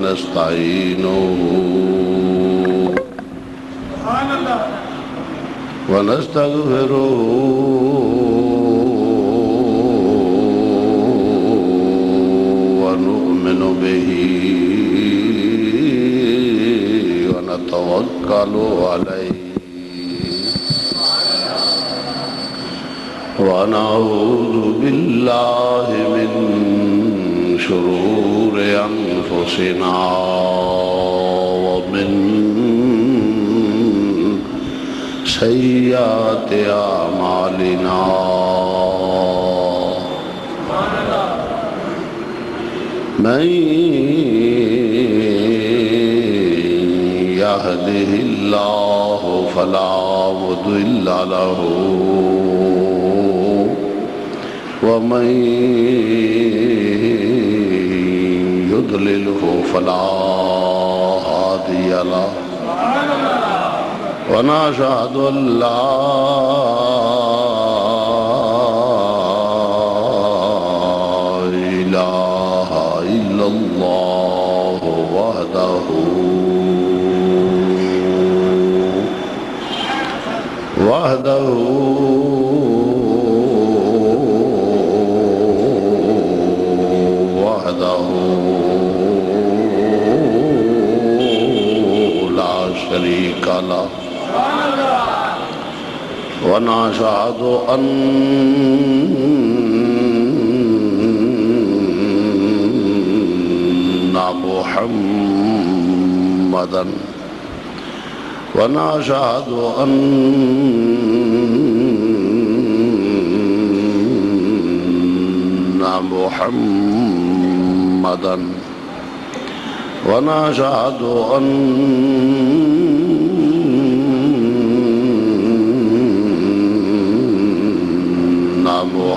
ونستعينه ونستغفره ونؤمن به ونتوكل عليه ونعوذ بالله من شرور أنفسنا ومن سيئات أعمالنا من يهده الله فلا مضل له ومن يضلله فلا هادي له ونشهد أن لا إله إلا الله وحده لا شريك له ونشهد أن محمدا ونشهد أن محمدا ونشهد أن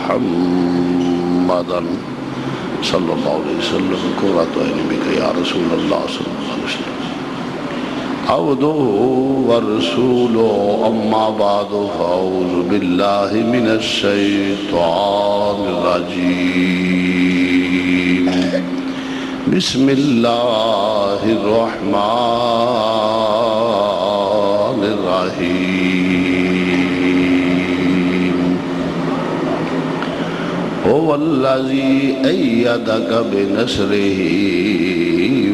محمدا صلى الله عليه وسلم قرة عين بك يا رسول الله صلى الله عليه وسلم عبده ورسوله أما بعد فأعوذ بالله من الشيطان الرجيم بسم الله الرحمن الرحيم هو الذي أيدك بنصره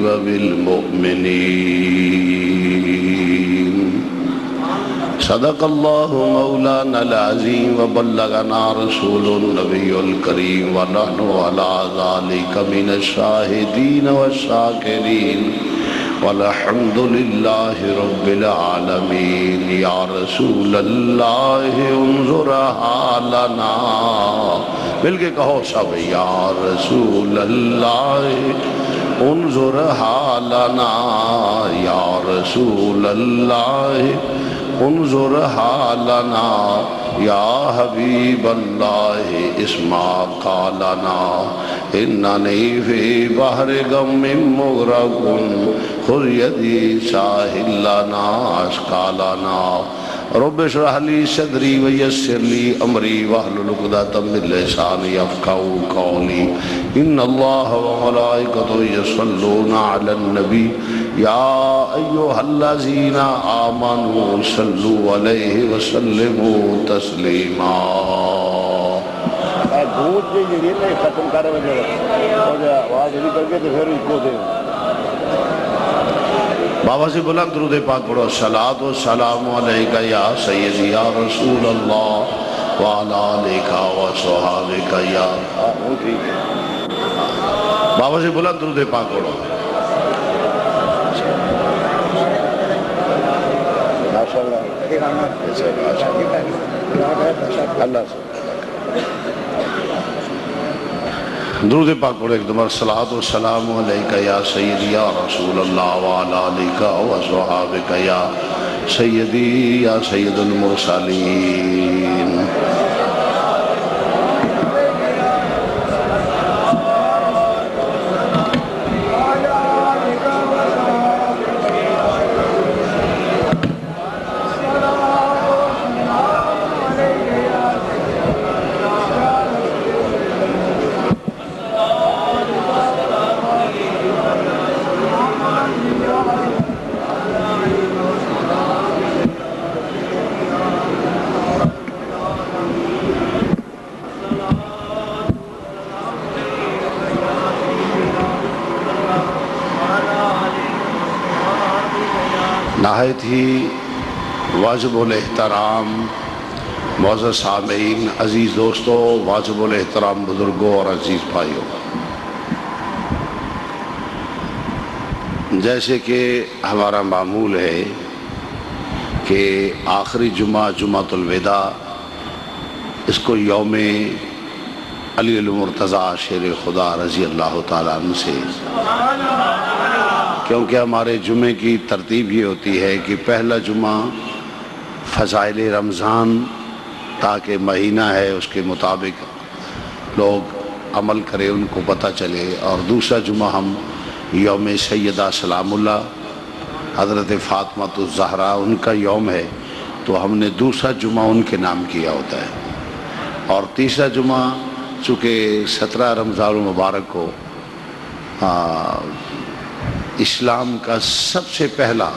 وبالمؤمنين صدق الله مولانا العظيم وبلغنا رسول النبي الكريم ونحن على ذلك من الشاهدين والشاكرين والحمد لله رب العالمين يا رسول الله انظر حالنا مل کے کہو سب یا رسول اللہ انظر حالنا یا رسول اللہ انظر حالنا یا حبیب اللہ اسمع قالنا اننی فی بحر غم مغرق خذ یدی ساحل لنا اشکالنا رب اشرح لي صدري ويسر لي امري واحلل عقدة من لساني يفقهوا قولي ان الله وملائكته يصلون على النبي يا ايها الذين امنوا صلوا عليه وسلموا تسليما دودھ جو یہ ختم کر رہے ہیں آواز بھی کر کے پھر اس کو دیں بابا سے بلند درود پاک پڑھو الصلاۃ والسلام علیکہ یا سیدی یا رسول اللہ وعلی آلہ وصحبہ یا بابا سے بلند درود پاک پڑھو اللہ سے درود پاک پڑھو ایک دمر صلاۃ والسلام علیکہ یا سیدی یا رسول اللہ وعلی آلہ وصحبہ یا سیدی یا سید المرسلین نہایت ہی واجب الاحترام معزز سامعین، عزیز دوستو، واجب الاحترام بزرگوں اور عزیز بھائیوں، جیسے کہ ہمارا معمول ہے کہ آخری جمعہ جمعۃ الوداع، اس کو یوم علی المرتضیٰ شیر خدا رضی اللہ تعالیٰ عنہ سے، کیونکہ ہمارے جمعے کی ترتیب یہ ہوتی ہے کہ پہلا جمعہ فضائل رمضان تاکہ مہینہ ہے اس کے مطابق لوگ عمل کرے، ان کو پتہ چلے، اور دوسرا جمعہ ہم یوم سیدہ سلام اللہ حضرت فاطمۃ الزہرا ان کا یوم ہے، تو ہم نے دوسرا جمعہ ان کے نام کیا ہوتا ہے، اور تیسرا جمعہ چونکہ 17 رمضان المبارک کو اسلام کا سب سے پہلا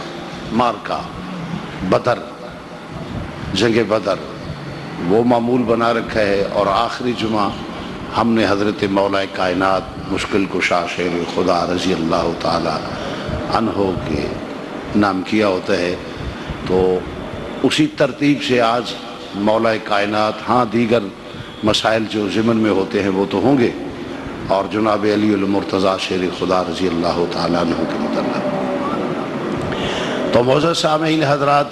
معرکہ بدر، جنگ بدر، وہ معمول بنا رکھا ہے، اور آخری جمعہ ہم نے حضرت مولا کائنات مشکل کشا شیر خدا رضی اللہ تعالی عنہ کے نام کیا ہوتا ہے۔ تو اسی ترتیب سے آج مولا کائنات، ہاں دیگر مسائل جو ضمن میں ہوتے ہیں وہ تو ہوں گے، اور جناب علی المرتضیٰ شیر خدا رضی اللہ تعالیٰ عنہ کے متعلق۔ تو معزز سامعین حضرات،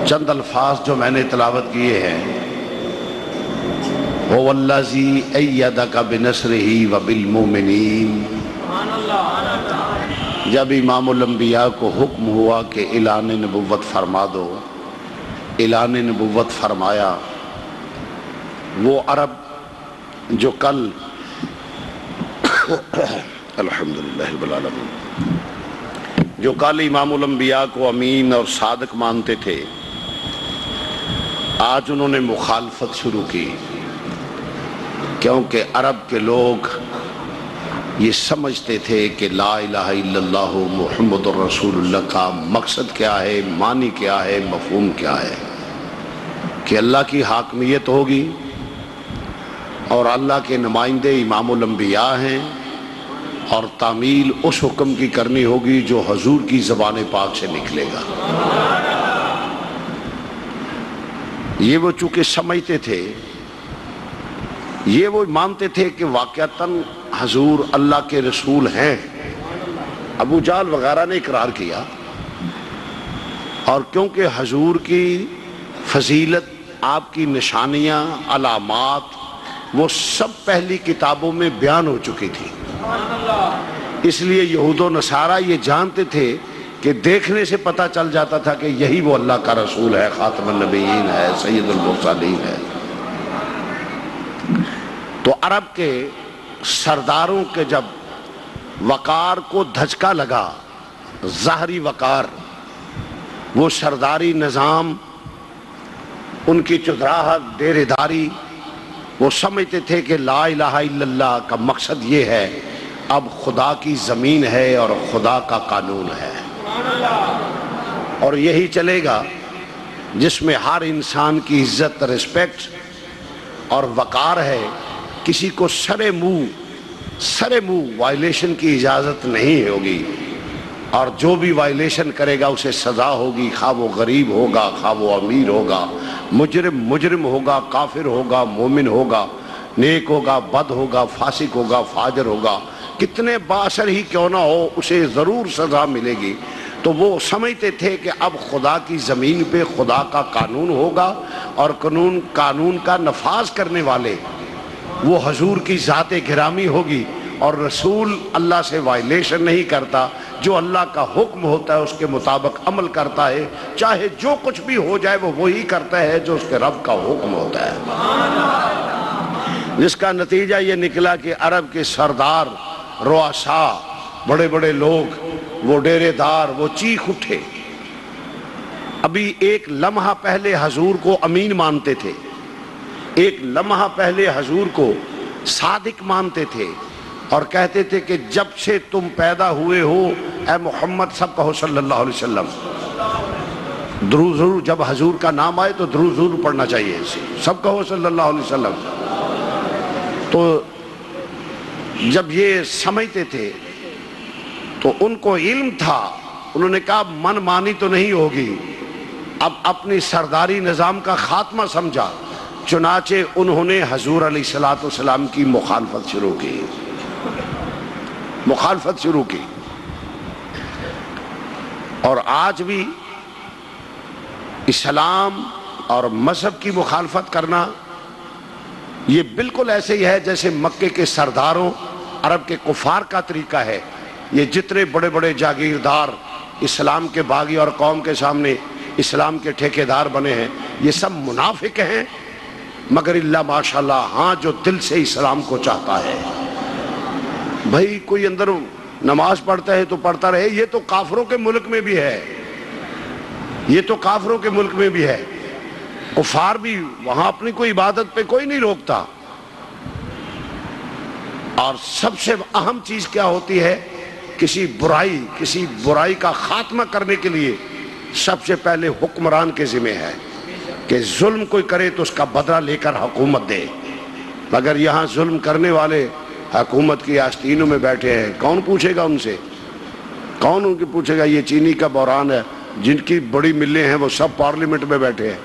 چند الفاظ جو میں نے تلاوت کیے ہیں، هو الذی ایدک بنصرہ وبالمؤمنین، جب امام الانبیاء کو حکم ہوا کہ اعلان نبوت فرما دو، اعلان نبوت فرمایا، وہ عرب جو کل الحمدللہ رب العالمین، جو کل امام الانبیاء کو امین اور صادق مانتے تھے، آج انہوں نے مخالفت شروع کی، کیونکہ عرب کے لوگ یہ سمجھتے تھے کہ لا الہ الا اللہ محمد الرسول اللہ کا مقصد کیا ہے، معنی کیا ہے، مفہوم کیا ہے، کہ اللہ کی حاکمیت ہوگی اور اللہ کے نمائندے امام الانبیاء ہیں، اور تعمیل اس حکم کی کرنی ہوگی جو حضور کی زبان پاک سے نکلے گا۔ یہ وہ چونکہ سمجھتے تھے، یہ وہ مانتے تھے کہ واقعتاً حضور اللہ کے رسول ہیں، ابو جہل وغیرہ نے اقرار کیا، اور کیونکہ حضور کی فضیلت، آپ کی نشانیاں، علامات، وہ سب پہلی کتابوں میں بیان ہو چکی تھی، اس لیے یہود و نصارہ یہ جانتے تھے کہ دیکھنے سے پتہ چل جاتا تھا کہ یہی وہ اللہ کا رسول ہے، خاتم النبیین ہے، سید المرسلین ہے۔ تو عرب کے سرداروں کے جب وقار کو دھچکا لگا، ظاہری وقار، وہ سرداری نظام، ان کی چودراہٹ، ڈیرے داری، وہ سمجھتے تھے کہ لا الہ الا اللہ کا مقصد یہ ہے، اب خدا کی زمین ہے اور خدا کا قانون ہے، اور یہی چلے گا جس میں ہر انسان کی عزت، رسپیکٹ اور وقار ہے، کسی کو سرے منہ وائلیشن کی اجازت نہیں ہوگی، اور جو بھی وائلیشن کرے گا اسے سزا ہوگی، خواہ وہ غریب ہوگا، خواہ وہ امیر ہوگا، مجرم ہوگا، کافر ہوگا، مومن ہوگا، نیک ہوگا، بد ہوگا، فاسق ہوگا، فاجر ہوگا، کتنے بااثر ہی کیوں نہ ہو، اسے ضرور سزا ملے گی۔ تو وہ سمجھتے تھے کہ اب خدا کی زمین پہ خدا کا قانون ہوگا، اور قانون کا نفاذ کرنے والے وہ حضور کی ذات گرامی ہوگی، اور رسول اللہ سے وائلیشن نہیں کرتا، جو اللہ کا حکم ہوتا ہے اس کے مطابق عمل کرتا ہے، چاہے جو کچھ بھی ہو جائے وہ وہی کرتا ہے جو اس کے رب کا حکم ہوتا ہے، جس کا نتیجہ یہ نکلا کہ عرب کے سردار، رؤساء، بڑے بڑے لوگ، وہ ڈیرے دار، وہ چیخ اٹھے۔ ابھی ایک لمحہ پہلے حضور کو امین مانتے تھے، ایک لمحہ پہلے حضور کو صادق مانتے تھے، اور کہتے تھے کہ جب سے تم پیدا ہوئے ہو اے محمد، سب کہو صلی اللہ علیہ وسلم، درود ضرور، جب حضور کا نام آئے تو درود ضرور پڑھنا چاہیے، سب کہو صلی اللہ علیہ وسلم۔ تو جب یہ سمجھتے تھے تو ان کو علم تھا انہوں نے کہا من مانی تو نہیں ہوگی، اب اپنی سرداری نظام کا خاتمہ سمجھا، چنانچہ انہوں نے حضور علیہ السلام کی مخالفت شروع کی، مخالفت شروع کی۔ اور آج بھی اسلام اور مذہب کی مخالفت کرنا یہ بالکل ایسے ہی ہے جیسے مکے کے سرداروں، عرب کے کفار کا طریقہ ہے۔ یہ جتنے بڑے بڑے جاگیردار اسلام کے باغی اور قوم کے سامنے اسلام کے ٹھیکیدار بنے ہیں، یہ سب منافق ہیں، مگر اللہ ماشاءاللہ ہاں جو دل سے اسلام کو چاہتا ہے۔ بھائی کوئی اندر نماز پڑھتا ہے تو پڑھتا رہے، یہ تو کافروں کے ملک میں بھی ہے، یہ تو کافروں کے ملک میں بھی ہے، کفار بھی وہاں اپنی کوئی عبادت پہ کوئی نہیں روکتا۔ اور سب سے اہم چیز کیا ہوتی ہے؟ کسی برائی کا خاتمہ کرنے کے لیے سب سے پہلے حکمران کے ذمہ ہے کہ ظلم کوئی کرے تو اس کا بدلہ لے کر حکومت دے، مگر یہاں ظلم کرنے والے حکومت کی آستینوں میں بیٹھے ہیں، کون پوچھے گا ان سے؟ کون ان کی پوچھے گا؟ یہ چینی کا بحران ہے، جن کی بڑی ملیں ہیں وہ سب پارلیمنٹ میں بیٹھے ہیں،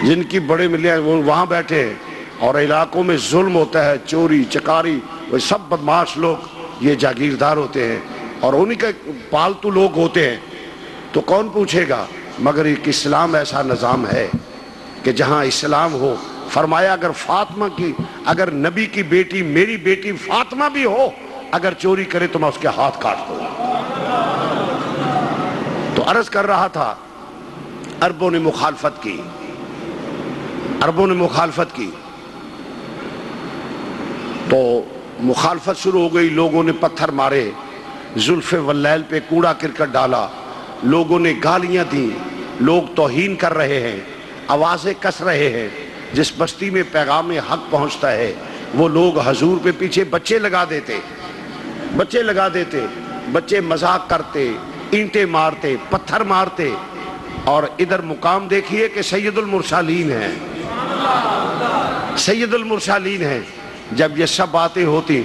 جن کی بڑے ملیں ہیں وہ وہاں بیٹھے ہیں، اور علاقوں میں ظلم ہوتا ہے، چوری چکاری، وہ سب بدماش لوگ یہ جاگیردار ہوتے ہیں اور انہی کے پالتو لوگ ہوتے ہیں، تو کون پوچھے گا؟ مگر ایک اسلام ایسا نظام ہے کہ جہاں اسلام ہو، فرمایا اگر فاطمہ کی، اگر نبی کی بیٹی میری بیٹی فاطمہ بھی ہو، اگر چوری کرے تو میں اس کے ہاتھ کاٹ دوں۔ تو عرض کر رہا تھا عربوں نے مخالفت کی، عربوں نے مخالفت کی، تو مخالفت شروع ہو گئی، لوگوں نے پتھر مارے، زلف واللیل پہ کوڑا کرکٹ ڈالا، لوگوں نے گالیاں دیں، لوگ توہین کر رہے ہیں، آوازیں کس رہے ہیں۔ جس بستی میں پیغام حق پہنچتا ہے وہ لوگ حضور پہ پیچھے بچے لگا دیتے، بچے مذاق کرتے، اینٹیں مارتے، پتھر مارتے، اور ادھر مقام دیکھیے کہ سید المرسلین ہیں، سید المرسلین ہیں۔ جب یہ سب باتیں ہوتی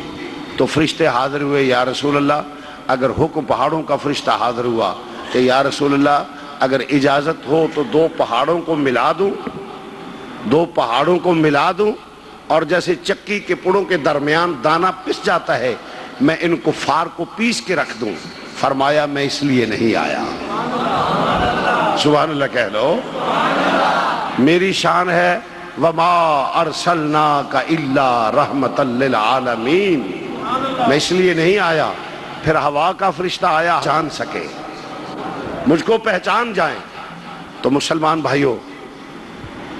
تو فرشتے حاضر ہوئے، یا رسول اللہ اگر حکم پہاڑوں کا فرشتہ حاضر ہوا کہ یا رسول اللہ اگر اجازت ہو تو دو پہاڑوں کو ملا دوں، دو پہاڑوں کو ملا دوں، اور جیسے چکی کے پڑوں کے درمیان دانہ پس جاتا ہے میں ان کفار کو پیس کے رکھ دوں۔ فرمایا میں اس لیے نہیں آیا۔ سبحان اللہ کہہ لو، میری شان ہے وَمَا أَرْسَلْنَاكَ إِلَّا رَحْمَةً لِّلْعَالَمِينَ، میں اس لیے نہیں آیا۔ پھر ہوا کا فرشتہ آیا، جان سکے، مجھ کو پہچان جائیں۔ تو مسلمان بھائیوں،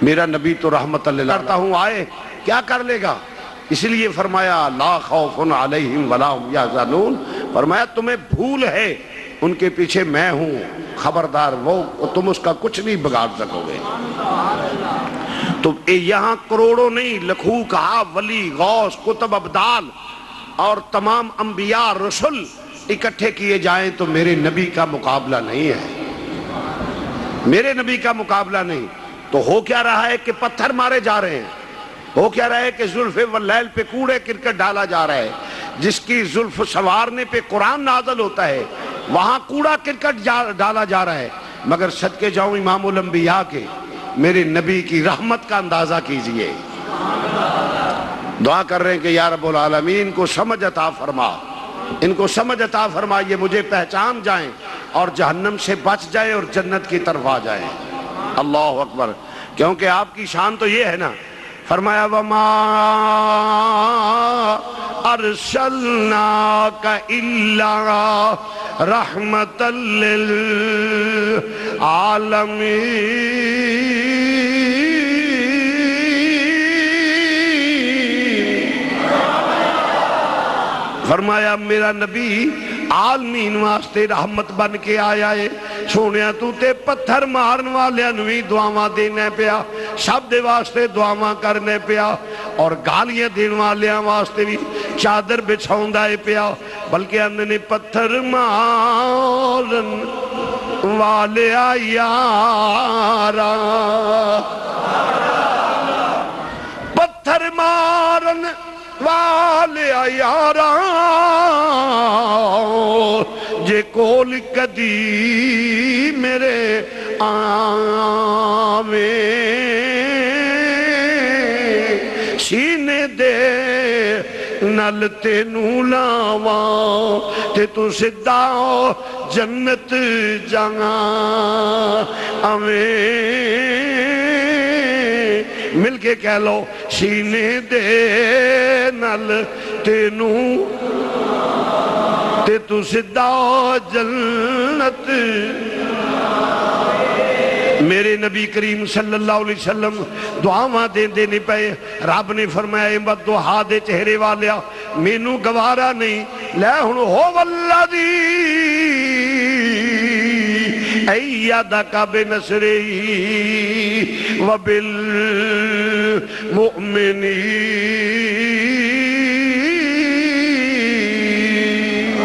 میرا نبی تو رحمت اللہ کرتا ہوں، آئے کیا کر لے گا؟ اس لیے فرمایا لا خوف علیہم ولا هم یحزنون، فرمایا تمہیں بھول ہے ان کے پیچھے میں ہوں، خبردار وہ تم اس کا کچھ نہیں بگاڑ سکو گے۔ تو یہاں کروڑوں نہیں، لکھوں کہا ولی غوث کتب ابدال اور تمام انبیاء رسول اکٹھے کیے جائیں تو میرے نبی کا مقابلہ نہیں ہے، میرے نبی کا مقابلہ نہیں۔ تو ہو کیا رہا ہے کہ پتھر مارے جا رہے ہیں، ہو کیا رہا ہے کہ زلف واللیل پہ کوڑے کرکٹ ڈالا جا رہا ہے۔ جس کی زلف سنوارنے پہ قرآن نازل ہوتا ہے وہاں کوڑا کرکٹ ڈالا جا رہا ہے، مگر صدقے جاؤں امام الانبیاء کے، میرے نبی کی رحمت کا اندازہ کیجئے۔ دعا کر رہے ہیں کہ یا رب العالمین کو سمجھ عطا فرما، ان کو سمجھ عطا فرما، یہ مجھے پہچان جائیں اور جہنم سے بچ جائیں اور جنت کی طرف آ جائیں۔ اللہ اکبر، کیونکہ آپ کی شان تو یہ ہے نا۔ فرمایا وَمَا أَرْسَلْنَاكَ إِلَّا رَحْمَةً لِّلْعَالَمِينَ، فرمایا میرا نبی عالمین واسطے رحمت بن کے آیا ہے۔ سونیا تو تے پتھر مارن والے انوی دعاواں دینے پیا، سب دے واسطے دعاواں کرنے پیا، اور گالیاں دین والے واسطے بھی چادر بچھاؤں دائے پیا، بلکہ انہیں پتھر مارن والے یارا، پتھر مارن والے یارا، جے کول کدی میرے آویں سینے دے نل تینوں لاواں تے تو سدھا جنت جاواں آویں مل کے کہہ لو سینے دے نل تینوں تے تو سدھا جنت میرے نبی کریم صلی اللہ علیہ وسلم دعاواں دے نہیں پئے رب نے فرمایا امت دعا دے چہرے والیا مینوں گوارا نہیں لے ہن ہو والذی ایدک بنصرہ وبالمؤمنین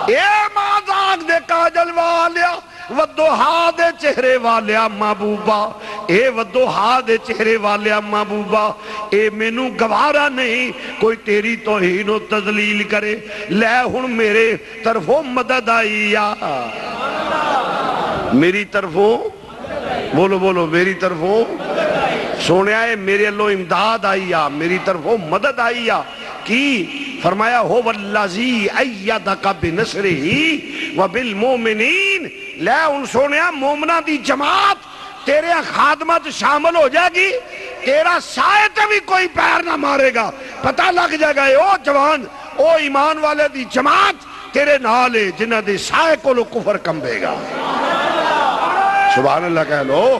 اے مازاق دے کاجل والیا ودوہا دے چہرے والیا محبوبہ اے ودوہا دے چہرے والیا محبوبہ اے مینوں گوارا نہیں کوئی تیری توہین و تذلیل کرے لے ہن میرے طرفوں مدد آئی یا میری طرفوں بولو بولو میری طرفوں سونے آئے میرے اللہ امداد آئی یا میری طرفوں مدد آئی یا کی فرمایا ہو والذی ایدک بنصرہ وبالمؤمنین لے ان سونے مومنہ دی جماعت تیرے خادمت شامل ہو جائے گی تیرا سائے تے بھی کوئی پیر نہ مارے گا پتہ لگ جائے گا او جوان او ایمان والے دی جماعت تیرے نالے جنہ دی سائے کو لو کفر کم دے گا سبحان اللہ کہہ لو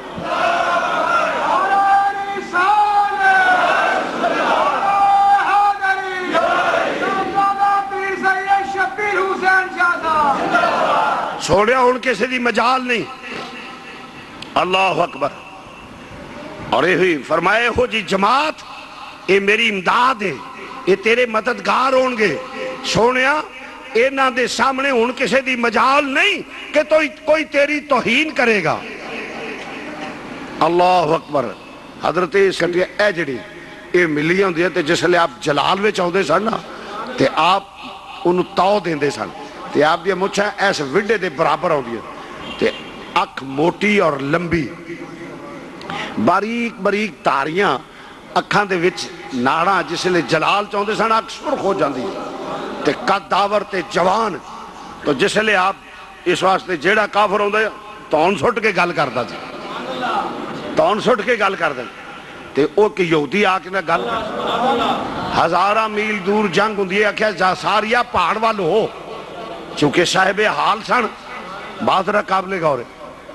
چھوڑیا ان کے سے دی مجال نہیں اللہ اکبر اور یہ ہوئی فرمائے ہو جی جماعت یہ میری امداد ہے یہ تیرے مددگار ہونگے سونیا اینا دے سامنے ان کے سے دی مجال نہیں کہ کوئی تیری توہین کرے گا اللہ اکبر حضرت سکٹیا اے جڑی یہ ملی ہوں دیئے جس لئے آپ جلال میں چاہو دے سن نا تے آپ انہوں تاؤ دیں دے سن تے آپ دیا مجھے ایسے وڈے دے برابر ہو دیا تے اکھ موٹی اور لمبی باریک باریک تاریاں اکھاں دے وچ ناڑاں جس لئے جلال چاہو دے سن اکھ سرخ ہو جاندی تے قد داور تے جوان تو جس لئے آپ اس واسطے جیڑا کافر ہوں دے تون سٹ کے گل کرتا جی تون سٹ کے گل کرتا تے او کہ یہودی آکے نہ گل ہزارہ میل دور جنگ ہوں دیئے کیا جاساریا پہاڑ والو ہو چونکہ صاحب حال سن بات رہا قابل گورے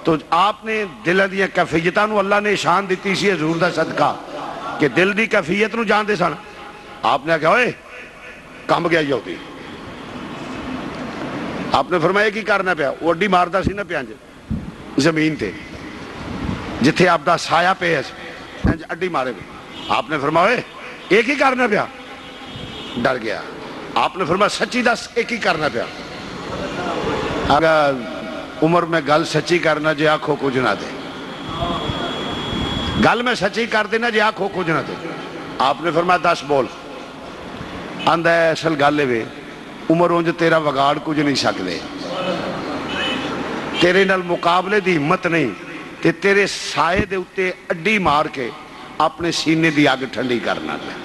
تو آپ نے دل دیا کیفیتاں نو اللہ نے شان دیتی سی حضور دا صدقہ کہ دل دی کیفیت نو جان دے سن آپ نے کہا اوئے کم گیا یہودی آپ نے فرمایا کی کرنا پیا وہ اڈی ماردہ سی نہ پیانجے زمین تے جتھے آپ دا سایہ پہ ہے اڈی مارے گئے آپ نے فرمایا ایک ہی کرنا پیا ڈر گیا آپ نے فرمایا سچی دس ایک ہی کرنا پیا اگر عمر میں گل سچی کرنا جے آنکھوں کچھ نہ دے گل میں سچی کر دینا جے آنکھوں کچھ نہ دے آپ نے فرمایا دس بول آندہ ہے اصل گالے وے عمر ہوں جو تیرا وگاڑ کچھ نہیں سکتے تیرے نال مقابلے دی ہمت نہیں تے تیرے سائے دے اتے اڈی مار کے اپنے سینے دی آگ ٹھنڈی کرنا لے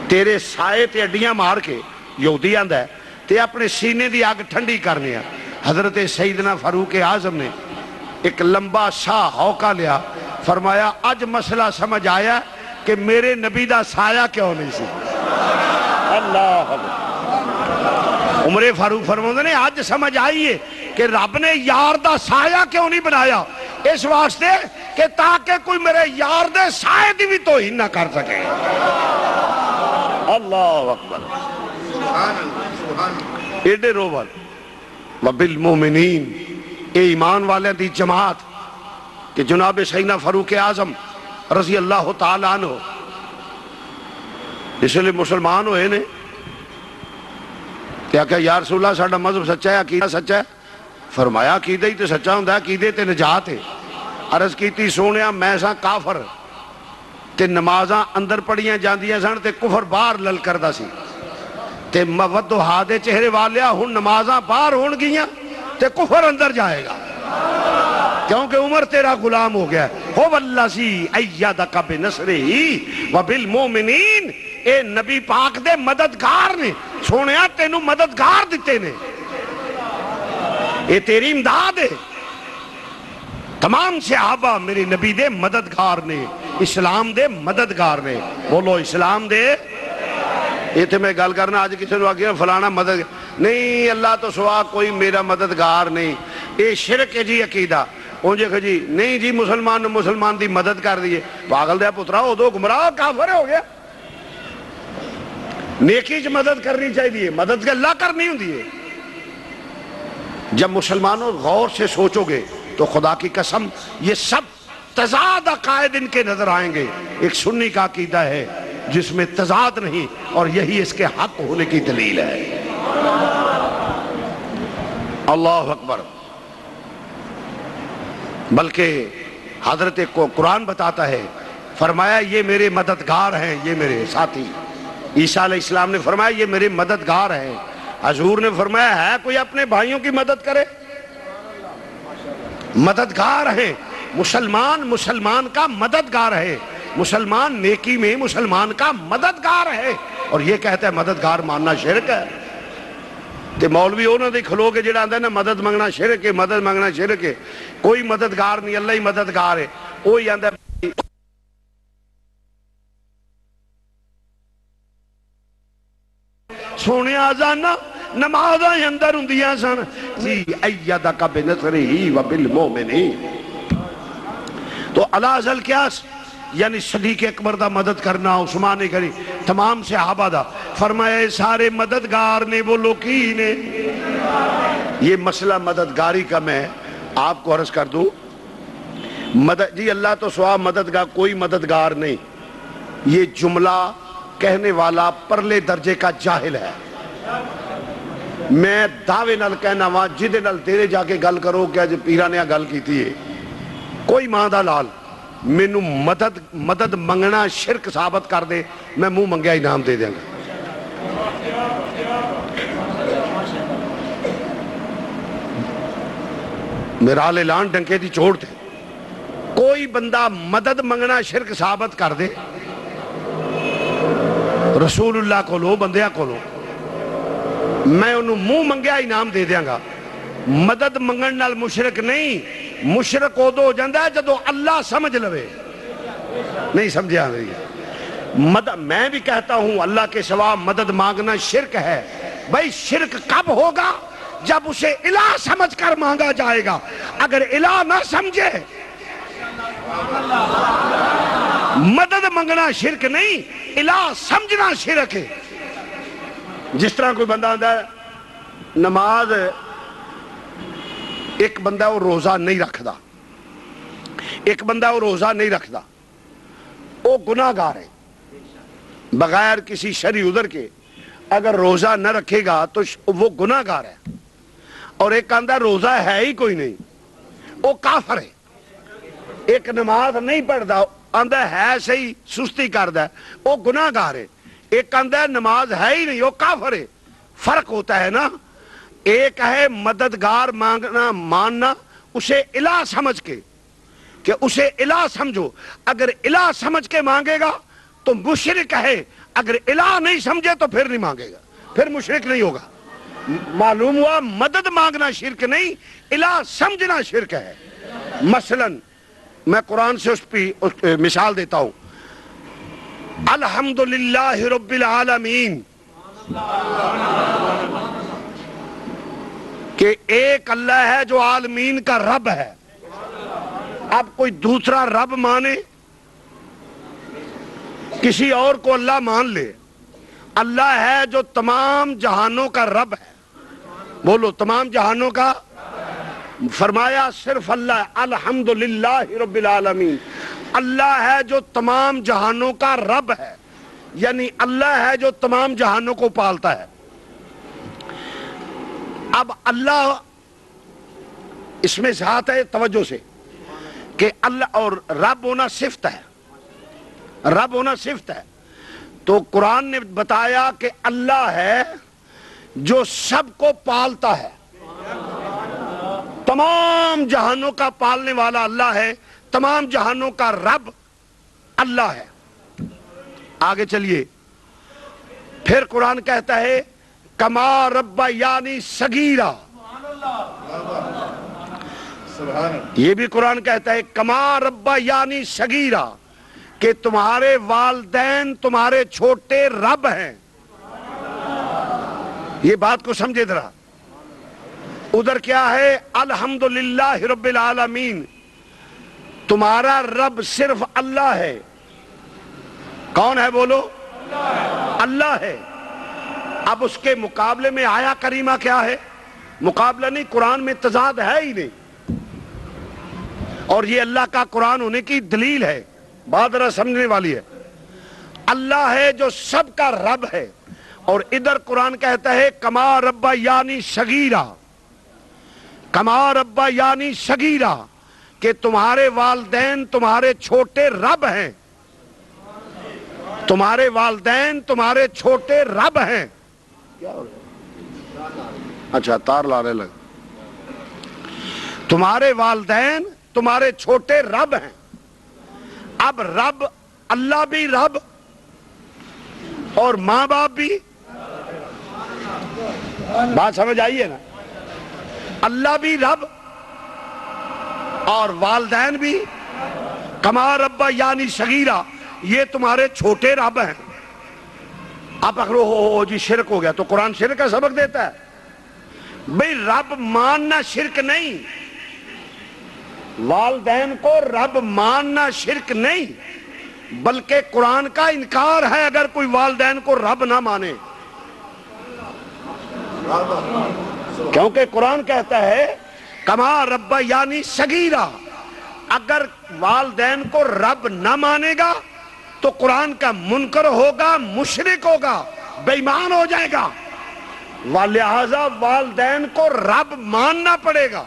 تیرے سائے تے اڈیاں مار کے یہودی آندہ ہے تے اپنے سینے دی آگ ٹھنڈی کرنے ہیں حضرت سیدنا فاروق اعظم نے ایک لمبا سا ہوکا لیا فرمایا آج مسئلہ سمجھ آیا کہ میرے نبی دا سایہ کیوں نہیں سی اللہ عمر فاروق فرمایا نے آج سمجھ آئیے کہ رب نے یار دا سایہ کیوں نہیں بنایا اس واسطے کہ تاکہ کوئی میرے یار دے سایہ دی بھی توہین نہ کر سکے اللہ اکبر ایڈے روبل وبالمؤمنین اے ایمان والے دی جماعت کہ جناب سیدنا فاروق اعظم رضی اللہ تعالیٰ عنہ اس لئے مسلمان ہوئے نے کیا کہ یا رسول اللہ ساڑھا مذہب سچا ہے عقیدہ سچا ہے فرمایا عقیدہ ہی تے سچا ہوں دا عقیدے تے نجات ہے عرض کیتی سونیا میں ساں کافر تے نمازاں اندر پڑیاں جاندیاں سن تے کفر باہر لل کردہ سی تے وضحا دے چہرے والیا ہن نمازاں باہر ہون گیاں تے کفر اندر جائے گا، کیونکہ عمر تیرا غلام ہو گیا ہے۔ هو الذی ایدک بنصرہ وبالمؤمنین، اے نبی پاک دے مددگار نے، سونیا تینوں مددگار دیتے نے، اے تیری امداد ہے۔ تمام صحابہ میرے نبی دے مددگار نے، اسلام دے مددگار نے، بولو اسلام دے۔ یہ تھے میں گل کرنا آج کسی نے آگیا فلانا مدد نہیں، اللہ تو سوا کوئی میرا مددگار نہیں، اے شرک ہے جی عقیدہ۔ انجھے کہ جی نہیں جی مسلمان نے مسلمان دی مدد کر دیئے، پاگل دیا پترا ہو دو گمراہ کافر ہو گیا۔ نیکی جو مدد کرنی چاہیے، مدد کے اللہ کرنی ہوں دیئے۔ جب مسلمانوں غور سے سوچو گے تو خدا کی قسم یہ سب تضاد عقائد ان کے نظر آئیں گے۔ ایک سنی کا عقیدہ ہے جس میں تضاد نہیں، اور یہی اس کے حق ہونے کی دلیل ہے۔ اللہ اکبر۔ بلکہ حضرت کو قرآن بتاتا ہے، فرمایا یہ میرے مددگار ہیں، یہ میرے ساتھی۔ عیسیٰ علیہ السلام نے فرمایا یہ میرے مددگار ہیں۔ حضور نے فرمایا ہے کوئی اپنے بھائیوں کی مدد کرے؟ مددگار ہیں۔ مسلمان کا مددگار ہے، مسلمان نیکی میں مسلمان کا مددگار ہے، اور یہ کہتا ہے مددگار ماننا شرک ہے۔ تے مولوی انہوں نے کھلو کے جڑا آندہ ہے نا مدد منگنا شرک ہے، مدد منگنا شرک ہے، کوئی مددگار نہیں، اللہ ہی مددگار ہے، وہی آندہ ہے سونے آزانا نمازاں اندر ہندیاں سن جی ایدک بنصرہ وبالمؤمنین۔ تو علاج القیاس یعنی صدیق اکبر دا مدد کرنا، عثمان غنی، تمام صحابہ دا، فرمایا سارے مددگار نے وہ لوکی نے۔ یہ مسئلہ مددگاری کا میں آپ کو عرض کر دوں، جی اللہ تو سوا مددگار کوئی مددگار نہیں، یہ جملہ کہنے والا پرلے درجے کا جاہل ہے۔ میں دعوے نال کہنا وہاں جدے نال تیرے جا کے گل کرو کہ آج پیرا نے گل کی تھی، کوئی ماں دا لال مینوں مدد منگنا شرک ثابت کر دے، میں منہ منگیا انعام دے دیں گا۔ میرا اعلان ڈنکے دی چھوڑ دے، کوئی بندہ مدد منگنا شرک ثابت کر دے، رسول اللہ کو لو بندیاں کو لو، میں انہوں منہ منگیا انعام دے دیاں گا۔ مدد منگن نال مشرک نہیں، مشرک ادو ہو جاندہ ہے جدو اللہ سمجھ لوے، نہیں سمجھے آگئی۔ میں بھی کہتا ہوں اللہ کے سوا مدد مانگنا شرک ہے۔ بھائی شرک کب ہوگا؟ جب اسے الہ سمجھ کر مانگا جائے گا۔ اگر الہ نہ سمجھے مدد منگنا شرک نہیں، الہ سمجھنا شرک ہے۔ جس طرح کوئی بندہ آندہ ہے نماز، ایک بندہ وہ روزہ نہیں رکھدا، ایک بندہ وہ روزہ نہیں رکھدا، وہ گناہگار ہے بغیر کسی شرعی عذر کے۔ اگر روزہ نہ رکھے گا تو وہ گناہگار ہے، اور ایک آندہ روزہ ہے ہی کوئی نہیں، وہ کافر ہے۔ ایک نماز نہیں پڑھدا آندہ ہے صحیح سستی کردہ ہے، وہ گناہگار ہے۔ ایک آندہ ہے نماز ہے ہی نہیں، وہ کافر ہے۔ فرق ہوتا ہے نا، ایک ہے مددگار مانگنا ماننا اسے الہ سمجھ کے، کہ اسے الہ سمجھو، اگر الہ سمجھ کے مانگے گا تو مشرک ہے، اگر الہ نہیں سمجھے تو پھر نہیں مانگے گا، پھر مشرک نہیں ہوگا۔ معلوم ہوا مدد مانگنا شرک نہیں، الہ سمجھنا شرک ہے۔ مثلا میں قرآن سے اس پہ مثال دیتا ہوں، الحمدللہ رب العالمین، کہ ایک اللہ ہے جو عالمین کا رب ہے۔ اب کوئی دوسرا رب مانے، کسی اور کو اللہ مان لے، اللہ ہے جو تمام جہانوں کا رب ہے، بولو تمام جہانوں کا۔ فرمایا صرف اللہ، الحمدللہ رب العالمین، اللہ ہے جو تمام جہانوں کا رب ہے، یعنی اللہ ہے جو تمام جہانوں کو پالتا ہے۔ اب اللہ اس میں ذات ہے توجہ سے کہ اللہ اور رب ہونا صفت ہے، رب ہونا صفت ہے۔ تو قرآن نے بتایا کہ اللہ ہے جو سب کو پالتا ہے، تمام جہانوں کا پالنے والا اللہ ہے، تمام جہانوں کا رب اللہ ہے۔ آگے چلیے، پھر قرآن کہتا ہے کما ربا یعنی صغیرہ، یہ بھی قرآن کہتا ہے کما ربا یعنی صغیرہ، کہ تمہارے والدین تمہارے چھوٹے رب ہیں۔ یہ بات کو سمجھے ذرا۔ ادھر کیا ہے؟ الحمدللہ رب العالمین، تمہارا رب صرف اللہ ہے۔ کون ہے بولو؟ اللہ ہے۔ اب اس کے مقابلے میں آیا کریمہ کیا ہے؟ مقابلہ نہیں، قرآن میں تضاد ہے ہی نہیں، اور یہ اللہ کا قرآن ہونے کی دلیل ہے، بات ذرا سمجھنے والی ہے۔ اللہ ہے جو سب کا رب ہے، اور ادھر قرآن کہتا ہے کما ربا یعنی صغیرہ، کما ربا یعنی صغیرہ، کہ تمہارے والدین تمہارے چھوٹے رب ہیں، تمہارے والدین تمہارے چھوٹے رب ہیں۔ اچھا تار لانے لگ، تمہارے والدین تمہارے چھوٹے رب ہیں۔ اب رب، اللہ بھی رب اور ماں باپ بھی، بات سمجھ آئی ہے نا؟ اللہ بھی رب اور والدین بھی، کما ربا یعنی صغیرہ، یہ تمہارے چھوٹے رب ہیں۔ آپ اگر ہو جی شرک ہو گیا، تو قرآن شرک کا سبق دیتا ہے؟ بھئی رب ماننا شرک نہیں، والدین کو رب ماننا شرک نہیں، بلکہ قرآن کا انکار ہے اگر کوئی والدین کو رب نہ مانے، کیونکہ قرآن کہتا ہے کما ربا یعنی صغیرہ، اگر والدین کو رب نہ مانے گا تو قرآن کا منکر ہوگا، مشرک ہوگا، بے ایمان ہو جائے گا، لہذا والدین کو رب ماننا پڑے گا۔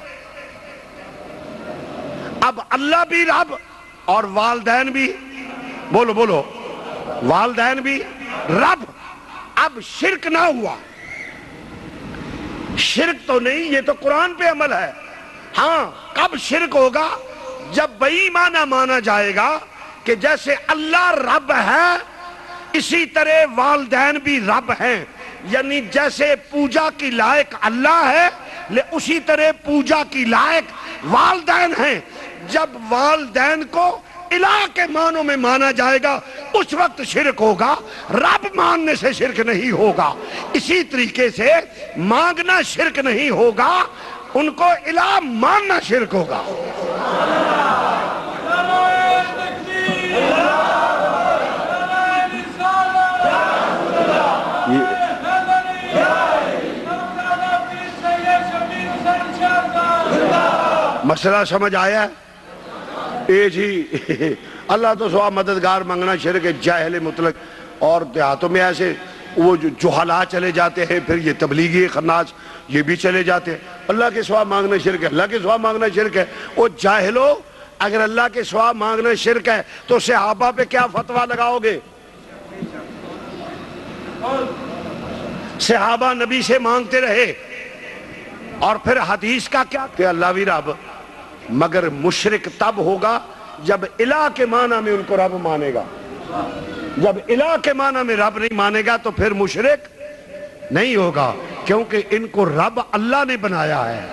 اب اللہ بھی رب اور والدین بھی، بولو بولو، والدین بھی رب۔ اب شرک نہ ہوا، شرک تو نہیں، یہ تو قرآن پہ عمل ہے۔ ہاں کب شرک ہوگا؟ جب بے ایمانہ مانا جائے گا کہ جیسے اللہ رب ہے اسی طرح والدین بھی رب ہیں، یعنی جیسے پوجا کی لائق اللہ ہے اسی طرح پوجا کی لائق والدین ہیں۔ جب والدین کو الہ کے معنوں میں مانا جائے گا اس وقت شرک ہوگا، رب ماننے سے شرک نہیں ہوگا۔ اسی طریقے سے مانگنا شرک نہیں ہوگا، ان کو الہ ماننا شرک ہوگا۔ مسئلہ سمجھ آیا ہے؟ اے جی اللہ تو سوا مددگار مانگنا شرک ہے، جاہل مطلق۔ اور دیہاتوں میں ایسے وہ جو جہلا چلے جاتے ہیں، پھر یہ تبلیغی خناس یہ بھی چلے جاتے ہیں، اللہ کے سوا مانگنا شرک ہے، اللہ کے سوا مانگنا شرک ہے۔ وہ جاہلو، اگر اللہ کے سوا مانگنا شرک ہے تو صحابہ پہ کیا فتویٰ لگاؤ گے؟ صحابہ نبی سے مانگتے رہے، اور پھر حدیث کا کیا کہ اللہ بھی رب، مگر مشرک تب ہوگا جب الہ کے معنی میں ان کو رب مانے گا۔ جب الہ کے معنی میں رب نہیں مانے گا تو پھر مشرک نہیں ہوگا، کیونکہ ان کو رب اللہ نے بنایا ہے،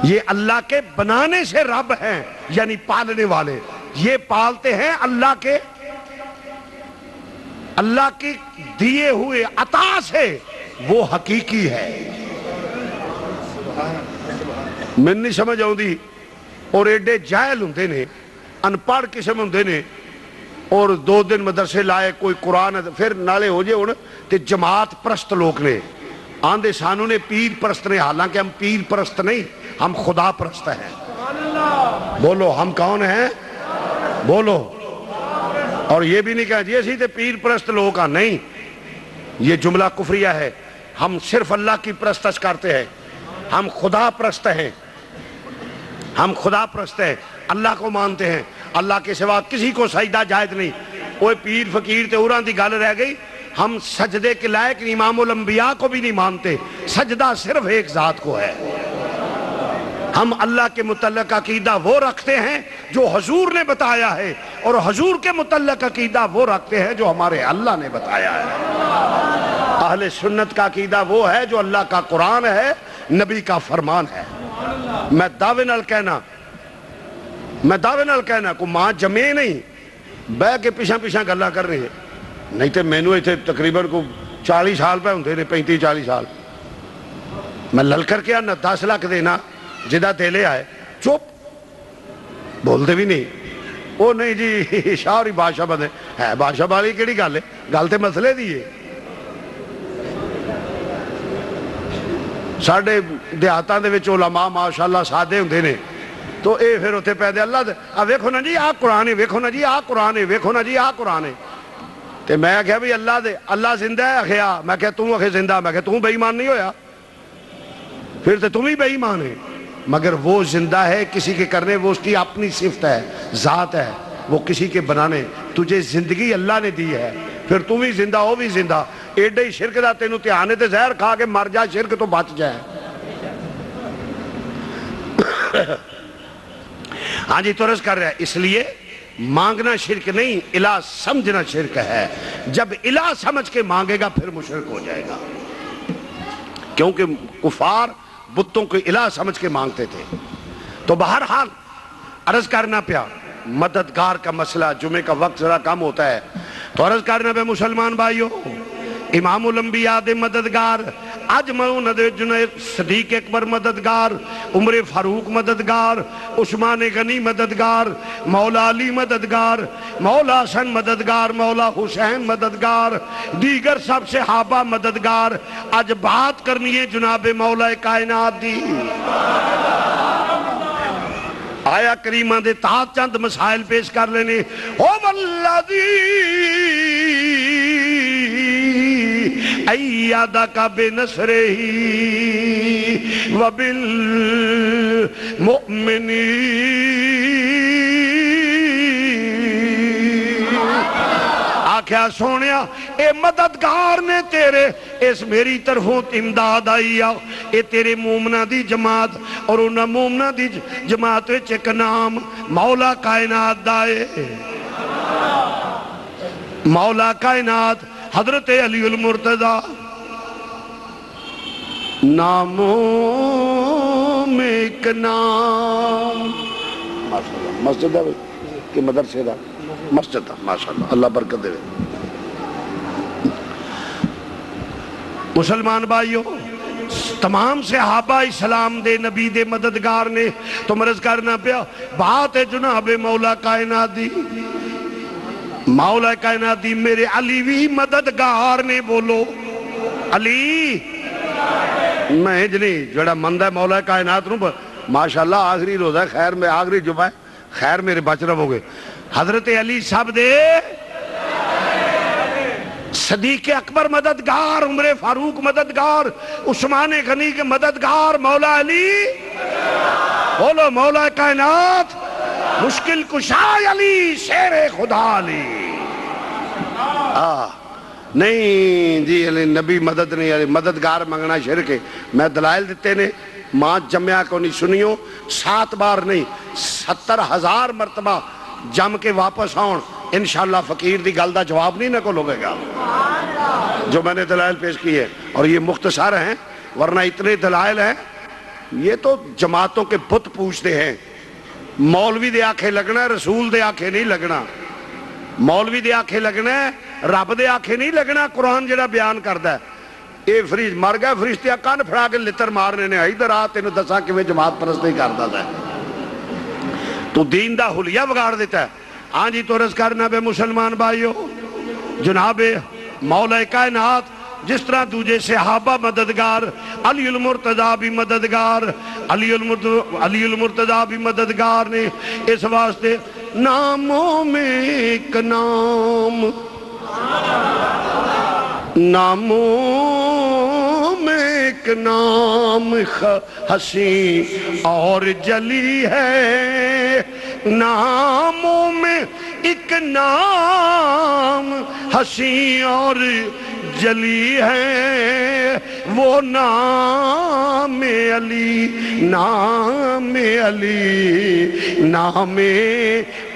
یہ اللہ کے بنانے سے رب ہیں، یعنی پالنے والے، یہ پالتے ہیں اللہ کے، اللہ کی دیے ہوئے عطا سے، وہ حقیقی ہے۔ میں نہیں سمجھ آؤں دی، اور ایڈے جاہل ہوندے نے، ان پڑھ قسم ہوندے نے، اور 2 دن مدرسے لائے، کوئی قرآن، پھر نالے ہو جائے ہونے تے جماعت پرست لوگ نے آندے سانوں نے پیر پرست نے، حالانکہ ہم پیر پرست نہیں، ہم خدا پرست ہیں۔ بولو ہم کون ہیں؟ بولو۔ اور یہ بھی نہیں کہا جی اسی تے پیر پرست لوگ کا نہیں، یہ جملہ کفریہ ہے۔ ہم صرف اللہ کی پرستش کرتے ہیں، ہم خدا پرست ہیں، ہم خدا پرست ہیں، اللہ کو مانتے ہیں، اللہ کے سوا کسی کو سجدہ جائز نہیں۔ وہ پیر فقیر تے اوراں دی گل رہ گئی. ہم سجدے کے لائق امام الانبیاء کو بھی نہیں مانتے. سجدہ صرف ایک ذات کو ہے. ہم اللہ کے متعلق عقیدہ وہ رکھتے ہیں جو حضور نے بتایا ہے، اور حضور کے متعلق عقیدہ وہ رکھتے ہیں جو ہمارے اللہ نے بتایا ہے. اہل سنت کا عقیدہ وہ ہے جو اللہ کا قرآن ہے، نبی کا فرمان ہے. میں دعوے نال کہنا کو ماں جمے نہیں بہ کے پیچھا گلا کر رہے ہیں. نہیں تو مینو اتنے تقریباً کو 40 سال پہ ہوں 35-40 سال میں للکر کے آنا 10 لاکھ دینا جدہ دلے آئے چپ بولتے بھی نہیں. وہ نہیں جی شاہ اور بادشاہ بندے ہے، بادشاہ والی کیڑی گل ہے، گل تے مسئلے دی ہے. ساڈے دیہاتاں دے وچ علماء ماشاءاللہ سادے ہوندے نے تو اے پھر اتنے پہ دے اللہ دے ویکھو نا جی آ قرآن ہے، ویکھو نا جی آ قرآن ہے، ویکھو نا جی آ قرآن ہے. تے میں کہا بھی اللہ دے اللہ زندہ ہے. اخیا میں کہا تم اخے زندہ، میں کہا تم بے ایمان نہیں ہویا، پھر تے تم ہی بے ایمان ہے. مگر وہ زندہ ہے کسی کے کرنے، وہ اس کی اپنی صفت ہے، ذات ہے، وہ کسی کے بنانے. تجھے زندگی اللہ نے دی ہے، پھر تم ہی زندہ ہو بھی زندہ. ایڈے ہی شرک دا تینوں دھیان تے زہر کھا کے مر جا، شرک تو بچ جائے. ہاں جی تو عرض کر رہا ہے اس لیے مانگنا شرک نہیں، الہ سمجھنا شرک ہے. جب الہ سمجھ کے مانگے گا پھر مشرک ہو جائے گا، کیونکہ کفار بتوں کو الہ سمجھ کے مانگتے تھے. تو بہرحال عرض کرنا پیا مددگار کا مسئلہ، جمعے کا وقت ذرا کم ہوتا ہے تو عرض کرنا پہ مسلمان بھائیو، امام الانبیاء دے مددگار اجمعون دے جنید صدیق اکبر مددگار، عمر فاروق مددگار، عثمان غنی مددگار، مولا علی مددگار، مولا حسن مددگار، مولا حسین مددگار، دیگر سب صحابہ مددگار. آج بات کرنی ہے جناب مولا کائنات دی. آیا کریمہ دے تحت چند مسائل پیش کر لینے. او والذی ایدک بنصرہ وبالمؤمنین. آکھیا سونیا اے مددگار نے تیرے اس میری طرفوں امداد آئی آؤ. اے تیرے مومنہ دی جماعت اور انہاں مومنہ دی جماعت وچ ایک نام مولا کائنات دائے. مولا کائنات حضرت علی المرتضی. ناموں میں ایک نام مسجد ہے کہ مدرسے دا مسجد ہے ماشاءاللہ اللہ برکت دے. مسلمان بھائیو تمام صحابہ اسلام دے نبی دے مددگار نے تو مرض کرنا پیا. بات ہے جناب مولا کائنات دی. مولا کائنات دی میرے علی بھی مددگار نے. بولو علی میں جنی جڑا مند ہے مولا کائنات نو ماشاءاللہ آخری روزہ ہے خیر میں آخری جمعہ ہے خیر میرے بچ رہو گے. حضرت علی صاحب دے صدیق اکبر مددگار، عمر فاروق مددگار، عثمان غنی کے مددگار مولا علی. بولو مولا کائنات مشکل کشا علی، شیر خدا علی. نہیں جی علی نبی مدد نہیں، علی مددگار منگنا شرک ہے. میں دلائل دیتے نے ماں جمعہ کو نہیں سنیو. 7 بار نہیں 70,000 مرتبہ جم کے واپس آؤں انشاءاللہ فقیر دی گل دا جواب نہیں نہ کو لوگے گا جو میں نے دلائل پیش کی ہے. اور یہ مختصر ہیں ورنہ اتنے دلائل ہیں. یہ تو جماعتوں کے بت پوچھتے ہیں. مولوی دے آنکھیں لگنا ہے، رسول دے آنکھیں نہیں لگنا. مولوی دے آنکھیں لگنا ہے، رب دے آنکھیں نہیں لگنا. قرآن جڑا بیان کردا ہے اے فریج مر گیا فرشتے کان پھڑا کے لتر مارنے نے ادھر آ تینوں دسا کہ جماعت پرستی کردا ہے تو دین دا حلیہ بگاڑ دیتا ہے. ہاں جی تو عرض کرنا بے مسلمان بھائیو جناب مولا کائنات جس طرح دوجے صحابہ مددگار، علی المرتضی بھی مددگار، علی المرتضی بھی مددگار نے. اس واسطے ناموں میں ایک نام، ناموں میں ایک نام حسین اور جلی ہے. ناموں میں ایک نام حسین اور جلی ہے، وہ نام علی، نام علی، نام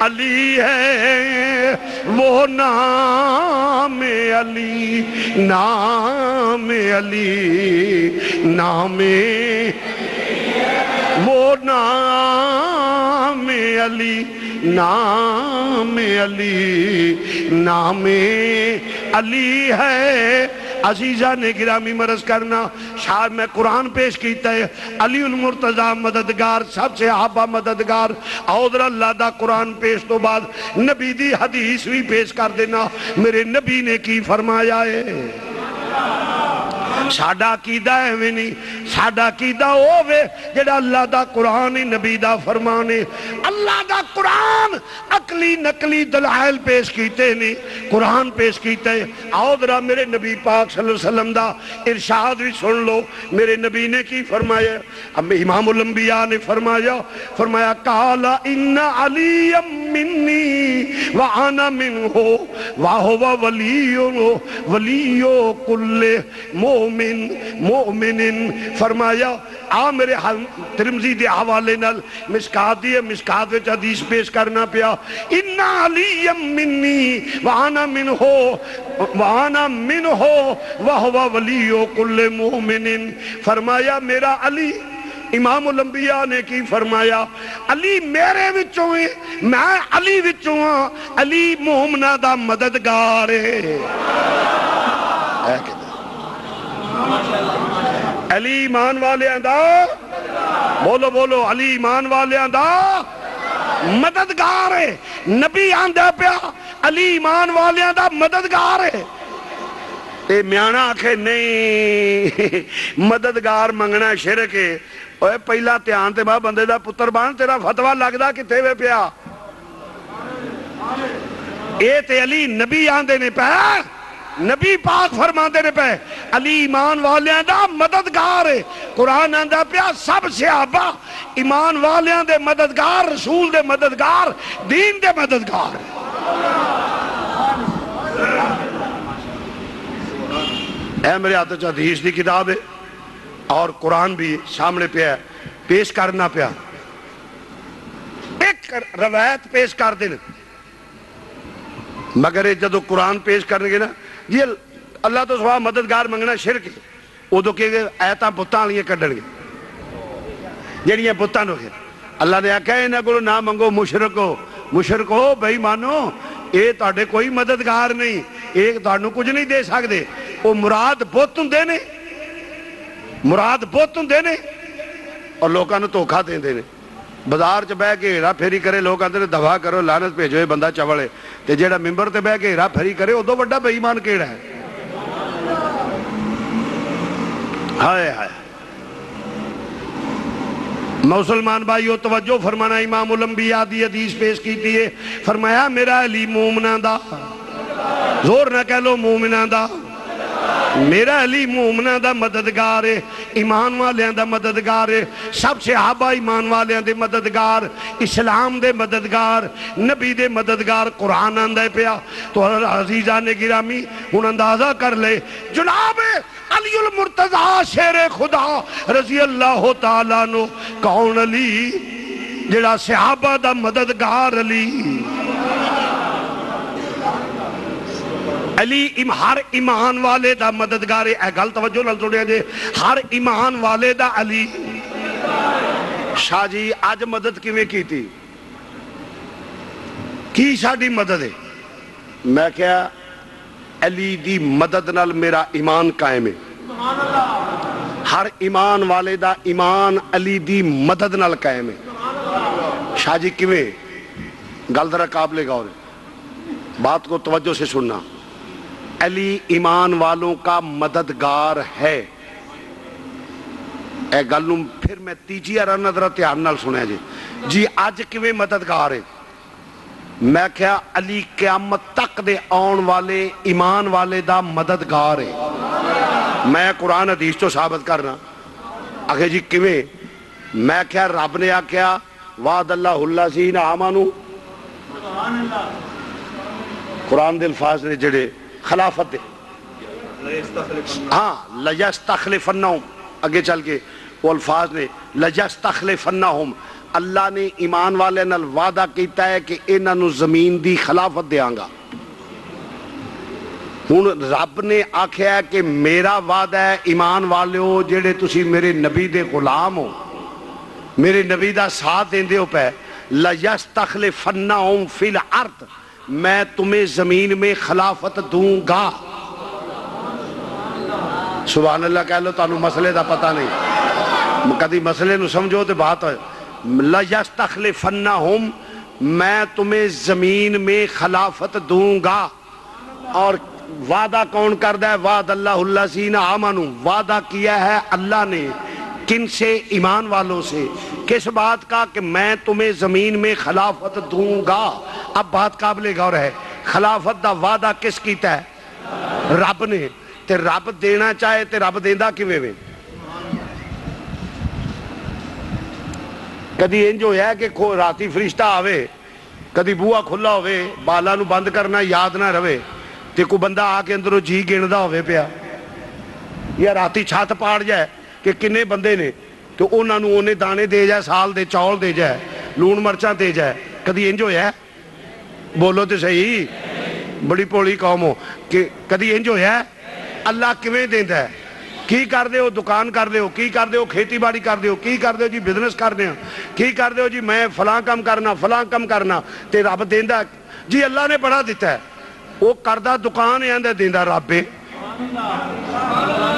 علی ہے، وہ نام علی، نام علی، نام وہ نام علی، نام علی، نام علی ہے۔ عزیزان گرامی مرض کرنا، شاید میں قرآن پیش کیتا ہے، علی المرتضی مددگار، سب سے صحابہ مددگار، اور اللہ دا قرآن پیش تو بعد نبی دی حدیث بھی پیش کر دینا۔ میرے نبی نے کی فرمایا ہے؟ ساڈا عقیدہ ہے میں نہیں، ساڈا عقیدہ ہووے جڑا اللہ دا قرآن نبی دا فرمانے۔ اللہ دا قرآن عقلی نقلی دلائل پیش کیتے نہیں، قرآن پیش کیتے۔ آؤ ذرا میرے نبی پاک صلی اللہ علیہ وسلم دا ارشاد بھی سن لو، میرے نبی نے کی فرمایا؟ اب امام الانبیاء نے فرمایا قال ان علی منی وانا منہ وہو ولی کل مومن۔ فرمایا میرے ترمذی دے حوالے نال مشکات دی ہے، مشکات وچ حدیث پیش کرنا پیا، ان علی منی وانا منہ وہو ولی کل مومن۔ فرمایا میرا علی، امام الانبیاء نے کی فرمایا؟ علی میرے وچوں ہے، میں علی وچوں ہاں، علی مومنہ دا مددگار ہے۔ علی ایمان والے دا، بولو بولو، علی ایمان والے دا مددگار ہے۔ نبی آندہ پیا علی ایمان والے دا مددگار ہے۔ اے میانا آکھے نہیں مددگار منگنا شرک ہے۔ اوہ پہلا تیان تے باہ بندے دا پتر بان، تیرا فتوہ لگدا کتے وے پیا؟ اے تے علی نبی آندے نے پہ، نبی پاک فرماندے نے پہ علی ایمان والیاں دا مددگار ہے۔ قرآن آندہ پیا سب صحابہ ایمان والیاں دے مددگار، رسول دے مددگار، دین دے مددگار۔ اے میرے ہاتھ وچ حدیث دی کتاب ہے اور قرآن بھی سامنے پیا ہے، پیش کرنا پیا۔ ایک روایت پیش کر دیں، مگر جدو قرآن پیش کرنے گے نا جی اللہ تو سوا مددگار منگنا شرک ہے، وہ تو کہ ایتاں بتاں لیے کڈن گے جڑیاں بتاں نو گے۔ اللہ نے آکھا انہاں کولوں نہ منگو، مشرک ہو بھائی مانو، اے تہاڈے کوئی مددگار نہیں، ایک تہانوں کچھ نہیں دے سکدے۔ وہ مراد بت ہوندے نے، مراد بت ہوندے نے، اور لوکاں نوں دھوکا دیندے نے۔ بازار چ بہ کے ہیرا پھیری کرے، لوگ آندے نے دفع کرو، لعنت بھیجو، یہ بندہ چوڑ ہے۔ تے جیڑا ممبر تے بہ کے ہیرا پھیری کرے ادوں بڑا بے ایمان کیڑا ہے؟ ہائے ہائے مسلمان بھائیو توجہ فرمانا، امام الانبیاء دی حدیث پیش کیتی ہے، فرمایا میرا علی مومنہ دا، زور نہ کہہ لو مومنہ دا، میرا علی مومنہ دا مددگار ہے، ایمان والیاں دا مددگار ہے، سب صحابہ ایمان والیاں دے مددگار، اسلام دے مددگار، نبی دے مددگار۔ قرآن آندہ پیا تو عزیزان گرامی ہن اندازہ کر لے، جناب علی المرتضی شیر خدا رضی اللہ تعالیٰ عنہ کون علی؟ جڑا صحابہ دا مددگار علی۔ علی ہر ایمان والے دا مددگار ہے۔ اے گل توجہ نال سنیا جے، ہر ایمان والے دا علی۔ شاہ جی آج مدد کیویں کیتی؟ کی ساڈی مدد ہے؟ میں کیا علی دی مدد نال میرا ایمان قائم ہے۔ ہر ایمان والے دا ایمان علی دی مدد نال قائم ہے۔ شاہ جی کیویں؟ گل ذرا قابل غور ہے، بات کو توجہ سے سننا۔ علی ایمان والوں کا مددگار ہے۔ اے گل پھر میں تیجی ارنا ذرا دھیان نال سنیا جی اج کیویں مددگار ہے؟ میں کہا علی قیامت تک دے آن والے ایمان والے دا مددگار ہے۔ میں قرآن حدیث تو ثابت کرنا آگے جی کیویں؟ میں کہا رب نے آکھیا وعد اللہ الذین آمنوا قرآن دے الفاظ نے جڑے خلافت دے، ہاں لَيَسْتَخْلِفَنَّهُمْ، اگے چل کے وہ الفاظ نے لَيَسْتَخْلِفَنَّهُمْ، اللہ نے ایمان والے نال وعدہ کیتا ہے کہ انہاں نو زمین دی خلافت دیاں گا۔ ہن رب نے آکھیا ہے کہ میرا وعدہ ہے ایمان والےو جڑے تسی میرے نبی دے غلام ہو، میرے نبی دا ساتھ دیندے ہو پہ، لَيَسْتَخْلِفَنَّهُمْ فِي الْأَرْضِ، میں تمہیں زمین میں خلافت دوں گا۔ سبحان اللہ کہہ لو، تانوں مسئلے دا پتہ نہیں، کدی مسئلے نو سمجھو تے بات ہے۔ لَيَسْتَخْلِفَنَّهُمْ، میں تمہیں زمین میں خلافت دوں گا۔ اور وعدہ کون کردہ ہے؟ وعد اللہ الذین آمنوا، وعدہ کیا ہے اللہ نے کن سے؟ ایمان والوں سے۔ کس بات کا؟ کہ میں تمہیں زمین میں خلافت دوں گا۔ اب بات قابل غور ہے، خلافت دا وعدہ کس کیتا ہے؟ رب نے۔ تے رب دینا چاہے تے رب دیندہ کیویں وے؟ کدی انج ہویا ہے کہ راتی فرشتہ آوے، کدی بوہا کھلا ہوئے، بالا نو بند کرنا یاد نہ رہے، تے کوئی بندہ آ کے اندروں جی گندا ہوئے پیا، یا راتی چھت پاڑ جائے کہ کنے بندے نے، تو انہاں نو اونے دانے دے جائے، سال دے چاول دے جائے، لون مرچاں دے جائے۔ کدی انج ہویا ہے؟ بولو تے صحیح، بڑی پولی قوم ہو کہ کدی انج ہویا ہے؟ اللہ کیویں دیندا ہے؟ کی کر دے ہو؟ دکان کر دے ہو، کی کر دے ہو؟ کھیتی باڑی کر دے ہو، کی کر دے ہو؟ جی بزنس کر دے ہو، کی کر دے ہو؟ جی میں فلاں کم کرنا، فلاں کم کرنا، تے رب دیندا جی اللہ نے بڑا دیتا ہے۔ وہ کردہ دکان ہے آندہ دیندہ رب ہے،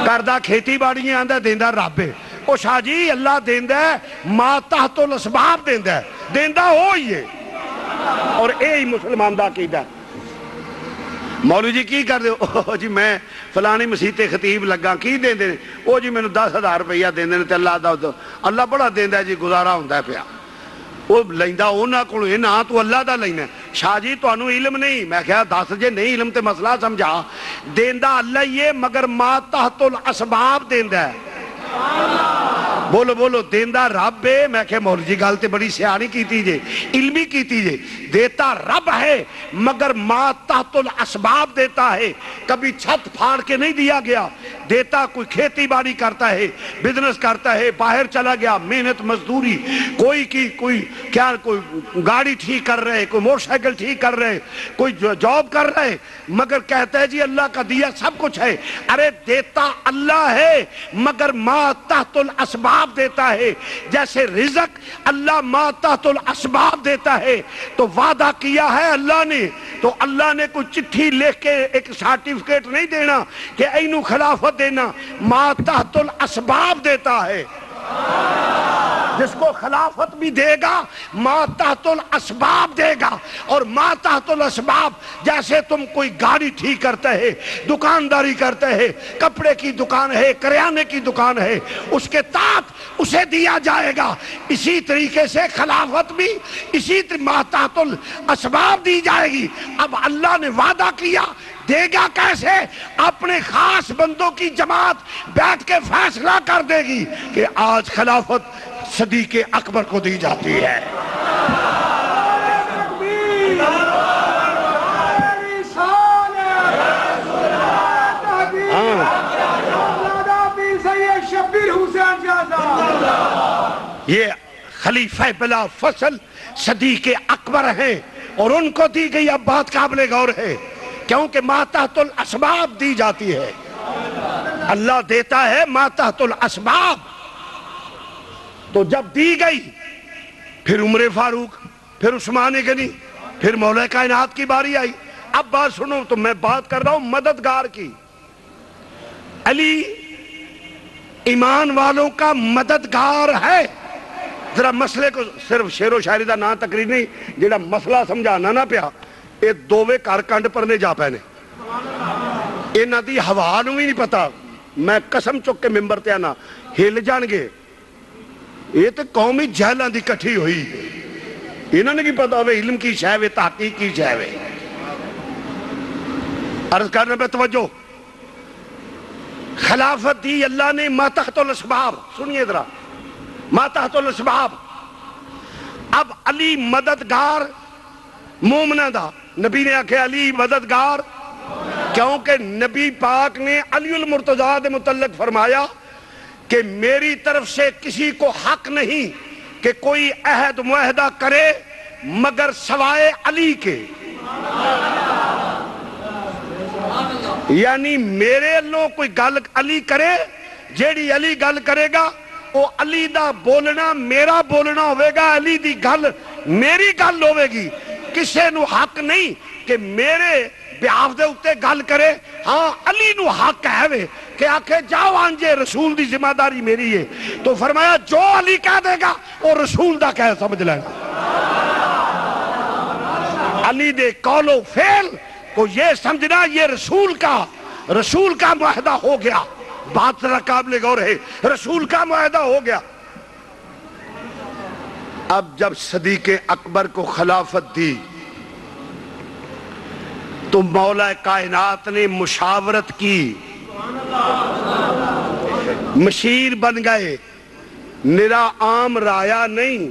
کردہ کھیتی باڑی ہے آندہ دیندہ رب ہے۔ وہ شاہ جی اللہ دیندہ ہے، ما تحت الاسباب دیندہ ہے، دیندہ ہو ہی ہے۔ اور اے ہی مسلمان دا عقیدہ۔ مولوی جی کی کر دے ہو؟ جی میں فلانی مسیح تے خطیب لگا، کی دیں دے؟ او جی میں نے 10,000 روپیہ دیں دے تے اللہ بڑا دیں دے جی، گزارا ہوندہ ہے پیا۔ وہ لیندہ ہونا کلو ہے نا، تو اللہ دا لینا ہے۔ شاہ جی تو انہوں علم نہیں، میں کہا 10 جے نہیں علم تے مسئلہ سمجھا، دیندہ اللہ یہ مگر ما تحت الاسباب دیندہ ہے۔ بولو بولو، دیندہ رب ہے۔ میں کہ مولوی جی گل تے بڑی سیانی کیتی جے، علمی کیتی جے۔ دیتا رب ہے مگر ما تحت الاسباب دیتا ہے، کبھی چھت پھاڑ کے نہیں دیا گیا۔ دیتا کوئی کھیتی باڑی کرتا ہے، بزنس کرتا ہے، باہر چلا گیا، محنت مزدوری، کوئی کیا کوئی گاڑی ٹھیک کر رہے، کوئی موٹر سائیکل ٹھیک کر رہے، کوئی جاب کر رہے، مگر کہتا ہے جی اللہ کا دیا سب کچھ ہے۔ ارے دیتا اللہ ہے مگر ما تحت الاسباب دیتا ہے۔ جیسے رزق اللہ ما تحت الاسباب دیتا ہے، تو وعدہ کیا ہے اللہ نے، تو اللہ نے کوئی چٹھی لکھ کے ایک سرٹیفکیٹ نہیں دینا کہ اینو خلافت دینا، ما تحت الاسباب دیتا ہے۔ جس کو خلافت بھی دے گا ما تحت الاسباب دے گا۔ اور ما تحت الاسباب جیسے تم کوئی گاڑی ٹھیک کرتا ہے، دکانداری کرتا ہے، کپڑے کی دکان ہے، کریانے کی دکان ہے، اس کے تحت اسے دیا جائے گا، اسی طریقے سے خلافت بھی اسی ما تحت الاسباب دی جائے گی۔ اب اللہ نے وعدہ کیا، دے گا کیسے؟ اپنے خاص بندوں کی جماعت بیٹھ کے فیصلہ کر دے گی کہ آج خلافت صدیق اکبر کو دی جاتی ہے۔ یہ خلیفہ بلا فصل صدیق اکبر ہیں اور ان کو دی گئی اب بات قابل غور ہے، کیونکہ ما تحت الاسباب دی جاتی ہے۔ اللہ دیتا ہے ما تحت الاسباب۔ تو جب دی گئی پھر عمر فاروق، پھر عثمان غنی، پھر مولا کائنات کی باری آئی۔ اب بات سنو، تو میں بات کر رہا ہوں مددگار کی۔ علی ایمان والوں کا مددگار ہے۔ ذرا مسئلے کو صرف شعر و شاعری دا نام تقریر نہیں، جیڑا مسئلہ سمجھانا نہ پیا، یہ دووے کار کنڈ پرنے جا پہنے، انہاں دی ہوا نو بھی نہیں پتا۔ میں قسم چک کے ممبر تے آنا ہل جان گے، یہ تے قومی جہلاں دی کٹھی ہوئی، انہاں نے کی پتا ہوئے علم کی شے، تحقیق کی شے۔ عرض کرنے پہ توجہ، خلافت دی اللہ نے ما تحت الاسباب، سنیے ذرا، ما تحت الاسباب۔ اب علی مددگار مومنہ دا نبی نے آکھے علی مددگار، کیونکہ نبی پاک نے علی المرتضیٰ دے متعلق فرمایا کہ میری طرف سے کسی کو حق نہیں کہ کوئی عہد معاہدہ کرے مگر سوائے علی کے، یعنی میرے اللہ کوئی گل علی کرے، جیڑی علی گل کرے گا وہ علی دا بولنا میرا بولنا ہوئے گا، علی دی گل میری گل ہوئے گی، کسے نو حق نہیں کہ میرے بیعف دے اتے گل کرے۔ ہاں علی نو حق ہے وے کہ آکھے جاؤ آنجے رسول دی ذمہ داری میری ہے، تو فرمایا جو علی کہہ دے گا وہ رسول دا کہہ سمجھ لے گا۔ علی دے قول و فعل کو یہ سمجھنا یہ رسول کا معاہدہ ہو گیا، بات ذرا قابل غور ہے، رسول کا معاہدہ ہو گیا۔ اب جب صدیق اکبر کو خلافت دی تو مولا کائنات نے مشاورت کی، مشیر بن گئے، نرا عام رایا نہیں،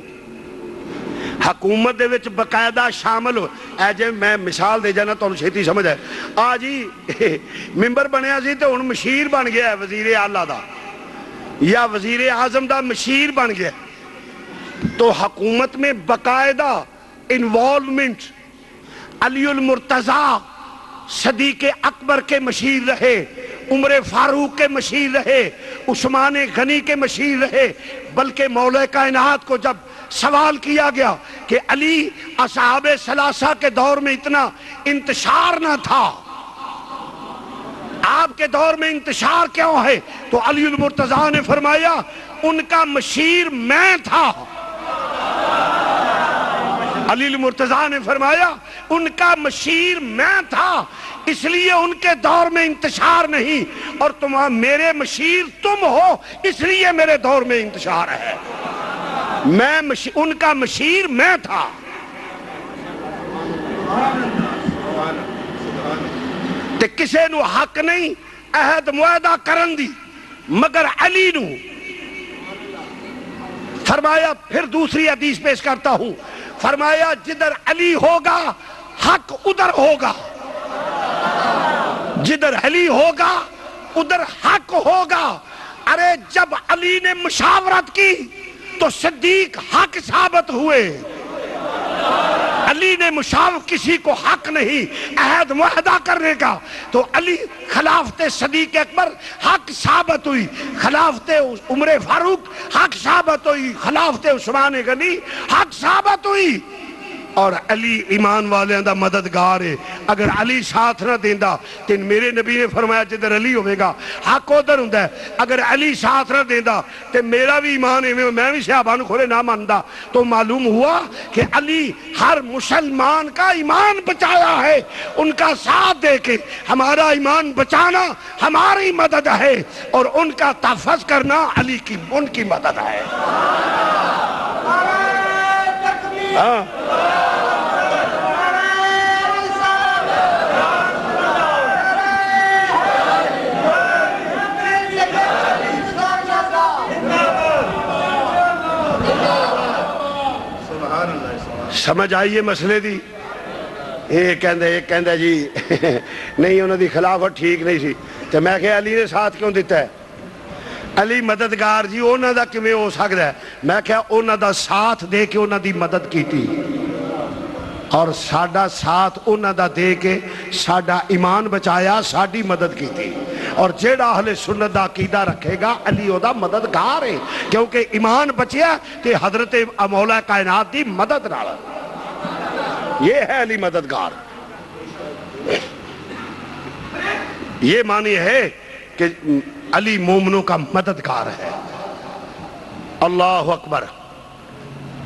حکومت دے وچ باقاعدہ شامل ہو۔ اے جے میں مثال دے جانا تو چھیتی سمجھ ہے، آج ہی ممبر بنیا سی تو ان مشیر بن گیا ہے وزیر اعلیٰ دا یا وزیر اعظم دا مشیر بن گیا، تو حکومت میں باقاعدہ انوالومنٹ۔ علی المرتضیٰ صدیق اکبر کے مشیر رہے، عمر فاروق کے مشیر رہے، عثمان غنی کے مشیر رہے، بلکہ مولا کائنات کو جب سوال کیا گیا کہ علی اصحاب ثلاثہ کے دور میں اتنا انتشار نہ تھا، آپ کے دور میں انتشار کیوں ہے؟ تو علی المرتضیٰ نے فرمایا ان کا مشیر میں تھا۔ علی المرتضیٰ نے فرمایا ان کا مشیر میں تھا، اس لیے ان کے دور میں انتشار نہیں، اور میرے مشیر تم ہو اس لیے میرے دور میں انتشار ہے۔ ان کا مشیر میں تھا۔ تے کسے نو حق نہیں عہد معاہدہ کرن دی مگر علی نو۔ فرمایا پھر دوسری حدیث پیش کرتا ہوں، فرمایا جدھر علی ہوگا حق ادھر ہوگا، جدھر علی ہوگا ادھر حق ہوگا۔ ارے جب علی نے مشاورت کی تو صدیق حق ثابت ہوئے، علی نے کسی کو حق نہیں عہد معاہدہ کرنے کا، تو علی خلافت صدیق اکبر حق ثابت ہوئی، خلافت عمر فاروق حق ثابت ہوئی، خلافت عثمان غنی حق ثابت ہوئی، اور علی ایمان والیاں دا مددگار ہے۔ اگر علی ساتھ نہ دیندہ تو میرے نبی نے فرمایا جدھر علی ہوئے گا حق ادھر ہوندہ ہے، اگر علی ساتھ نہ دیندہ تو میرا بھی ایمان ہے، میں بھی صحابان کھولے نہ ماندہ۔ تو معلوم ہوا کہ علی ہر مسلمان کا ایمان بچایا ہے، ان کا ساتھ دے کے ہمارا ایمان بچانا ہماری مدد ہے، اور ان کا تحفظ کرنا علی کی ان کی مدد ہے۔ سمجھ آئیے مسئلے دی؟ ایک کہندہ جی نہیں انہوں دی خلافت ٹھیک نہیں سی، تو میں کہ علی نے ساتھ کیوں دیتا ہے؟ علی مددگار جی انہوں دا کمیں ہو سکتا ہے؟ میں کہ انہوں دا ساتھ دے کے انہوں دی مدد کی تھی، اور ساڈا ساتھ انہوں دا دے کے ساڈا ایمان بچایا، ساڈی مدد کی تھی، اور جیڑا اہل سنت دا عقیدہ رکھے گا علی او دا مددگار ہے، کیونکہ ایمان بچیا کہ حضرت مولا کائنات دی مدد نال، یہ ہے علی مددگار۔ یہ معنی ہے کہ علی مومنوں کا مددگار ہے۔ اللہ اکبر۔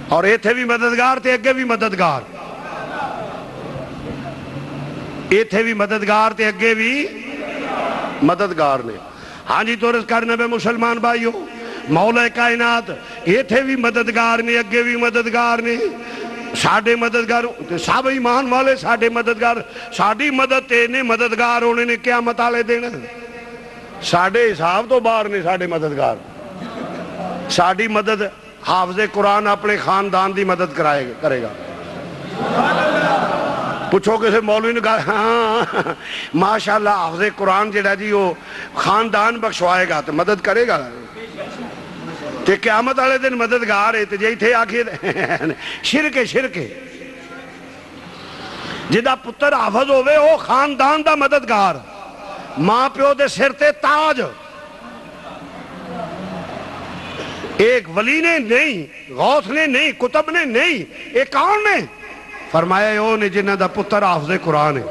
اور ایتھے بھی مددگار تے اگے بھی مددگار، ایتھے بھی مددگار تے اگے بھی مددگار نے۔ ہاں جی تو رس کرنے میں مسلمان بھائیو، مولا کائنات ایتھے بھی مددگار نے اگے بھی مددگار نے، ساڑھے مددگار سب ایمان والے ساڑھے مددگار، ساڑھی مدد تینے مددگار ہونے نے قیامت آلے دینا، ساڑھے حساب تو باہر نے ساڑھے مددگار۔ ساڑھی مدد حافظ قرآن اپنے خاندان دی مدد کرے گا، پوچھو کسی مولوی نے کہا ہاں ماشاءاللہ حافظ قرآن جڑا جی وہ خاندان بخشوائے گا تو مدد کرے گا تے قیامت والے دن مددگار ہے تے جے تھے آکھے شرک جدا پتر حافظ ہوئے وہ خاندان دا مددگار ماں پیو دے سر تے تاج ایک ولی نے نہیں غوث نے نہیں کتب نے نہیں ایک کون نے فرمایا یہ نے جنہ دا پتر حافظ قرآن ہے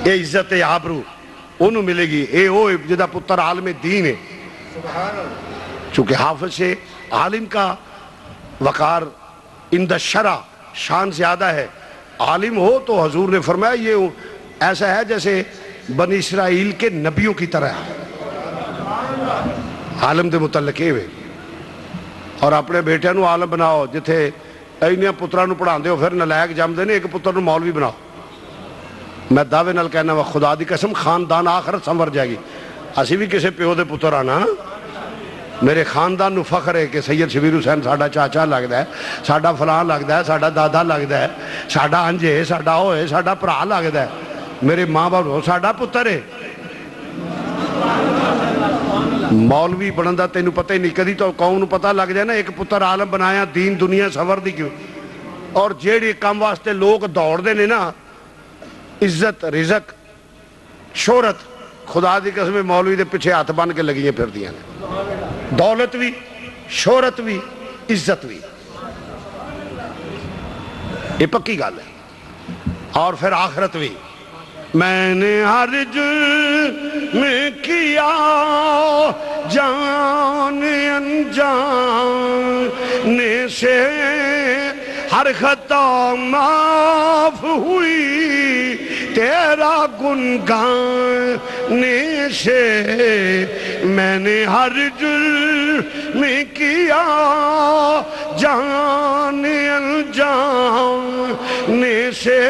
یہ عزت آبرو انہوں ملے گی یہ جدا پتر عالم دین ہے چونکہ حافظ سے عالم کا وقار اندہ شرع شان زیادہ ہے عالم ہو تو حضور نے فرمایا یہ ایسا ہے جیسے بنی اسرائیل کے نبیوں کی طرح ہے عالم دے متعلقے ہوئے اور اپنے بیٹے نو عالم بناؤ جتھے اینیاں پترہ نو پڑھان دے ہو پھر نلائق جام دینے ایک پتر نو مولوی بناؤ میں دعوے نال کہنا وہ خدا دی قسم خاندان آخرت سنور جائے گی اسی بھی کسے پیو دے پتر آنا میرے خاندان نو فخر ہے کہ سید شبیر حسین ساڑھا چاچا لگتا ہے ساڑھا فلان لگتا ہے ساڑھا دادا لگتا ہے ساڑھا انجے ہے ساڑھا ہوئے ساڑھا پرا لگتا ہے میرے ماں باپ ہو ساڑھا پتر ہے مولوی بنندہ تینو پتہ ہی نہیں کدی تو قوم نو پتہ لگ جائے نا ایک پتر عالم بنایا دین دنیا سور دی کیوں اور جیڑی کام واسطے لوگ دوڑ دے نے نا عزت رزق شہرت خدا دی قسم مولوی دے پیچھے ہاتھ بن کے لگیاں پھر دیاں نے دولت بھی شہرت بھی عزت بھی یہ پکی گال ہے اور پھر آخرت بھی میں نے ہر جرم کیا جان انجان سے ہر خطا معاف ہوئی تیرا گنگان سے میں نے ہر جرم کیا جان انجان سے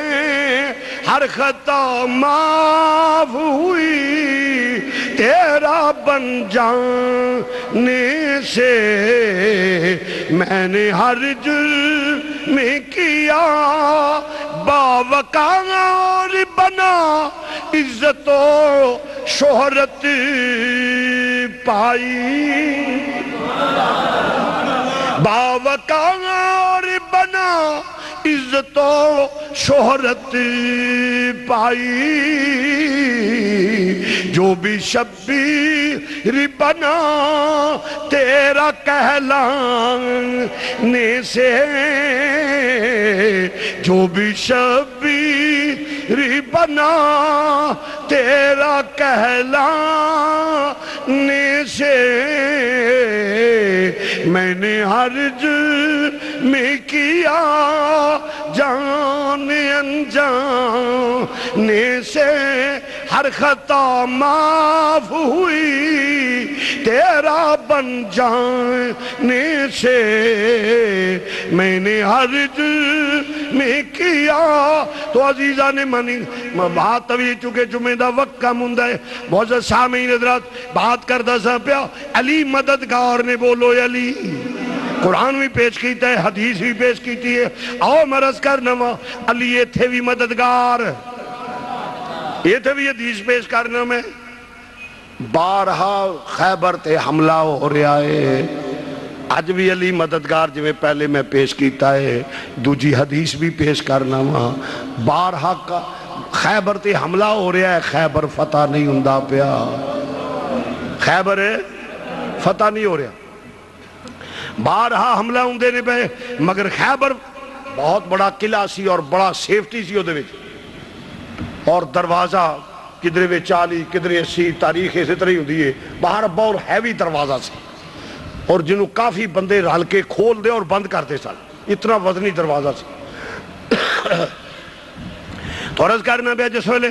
ہر خطا معاف ہوئی تیرا بن جانے سے میں نے ہر جرم کیا باوقار بنا عزت و شہرت پائی باوقار بنا عزت و شہرت پائی جو بھی شبیر بنا تیرا کہلانے سے جو بھی شبیر بنا تیرا کہلانے سے میں نے حرج میں کیا جان انجانے سے ہر خطا معاف ہوئی تیرا بن جانے سے میں نے حرج میں کیا تو عزیزہ نے منی بات طویل چکے جمعہ دا وقت کم ہوں ہے بہت سے سامعین حضرات بات کردہ سا پیا علی مددگار نے بولو علی قرآن بھی پیش کیتا ہے حدیث بھی پیش کیتی ہے آؤ مرض کرنا علی یہ تھے بھی مددگار یہ تھے بھی حدیث پیش کرنا میں بارہا خیبر تے حملہ ہو رہا ہے آج بھی علی مددگار جو پہلے میں پیش کیتا ہے دوجی حدیث بھی پیش کرنا وہاں بارہا کا خیبر تے حملہ ہو رہا ہے خیبر فتح نہیں ہندہ پیا خیبر فتح نہیں ہو رہا بارہا حملہ ہندے نے پہ مگر خیبر بہت بڑا قلعہ سی اور بڑا سیفٹی سی ہوتے ویچ اور دروازہ کدھرے وے 40 کدھرے 80 تاریخ ایسے طرح ہوں دیئے باہر بہت ہیوی دروازہ سی اور جنہوں کافی بندے رال کے کھول دے اور بند کرتے سال اتنا وزنی دروازہ سی تو عرض کرنا بے جس ویلے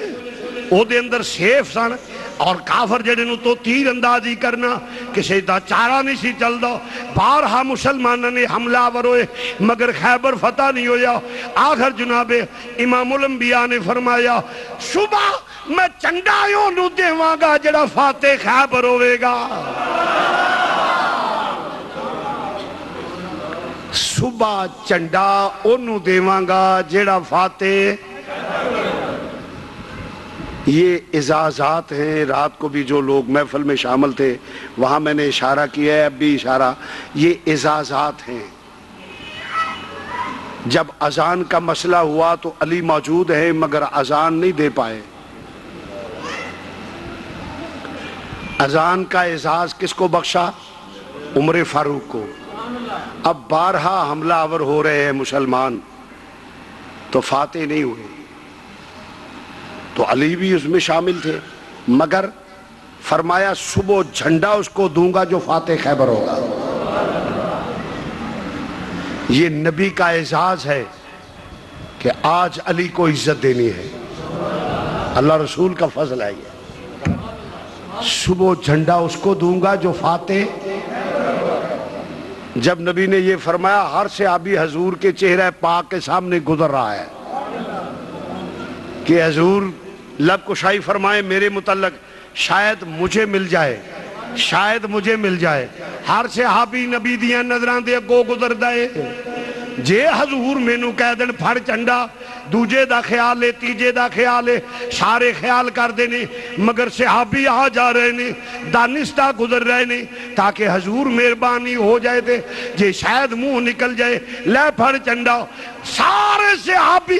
او دے اندر سیف سان اور کافر جڑے نو تو تیر اندازی کرنا کسی دا چارہ نہیں سی چل دا بارہا مسلمانہ نے حملہ آوروئے مگر خیبر فتح نہیں ہویا آخر جناب امام الانبیاء نے فرمایا صبح میں چنگایوں نو دیواں گا جڑا فاتح خیبر ہوئے گا صبح چنڈا انہوں دیواں گا جیڑا فاتح۔ یہ اعزازات ہیں۔ رات کو بھی جو لوگ محفل میں شامل تھے وہاں میں نے اشارہ کیا ہے، اب بھی اشارہ، یہ اعزازات ہیں۔ جب اذان کا مسئلہ ہوا تو علی موجود ہیں مگر اذان نہیں دے پائے۔ اذان کا اعزاز کس کو بخشا؟ عمر فاروق کو۔ اب بارہا حملہ آور ہو رہے ہیں مسلمان تو فاتح نہیں ہوئے، تو علی بھی اس میں شامل تھے، مگر فرمایا صبح جھنڈا اس کو دوں گا جو فاتح خیبر ہوگا۔ یہ نبی کا اعزاز ہے کہ آج علی کو عزت دینی ہے، اللہ رسول کا فضل ہے۔ یہ صبح جھنڈا اس کو دوں گا جو فاتح۔ جب نبی نے یہ فرمایا ہر صحابی حضور کے چہرہ پاک کے سامنے گزر رہا ہے کہ حضور لب کشائی فرمائے میرے متعلق، شاید مجھے مل جائے، شاید مجھے مل جائے۔ ہر صحابی نبی دیاں نظران دے اگوں گزر دائے، جے حضور میں نو کہہ دن پھڑ چنڈا، دوجے دا خیال ہے، تیجے دا خیال ہے، سارے خیال کر دینے، مگر صحابی آ جا رہے نے، دانستہ گزر رہے نے، تاکہ حضور مہربانی ہو جائے دے، جے شاید منہ نکل جائے لے پھڑ چنڈا۔ سارے صحابی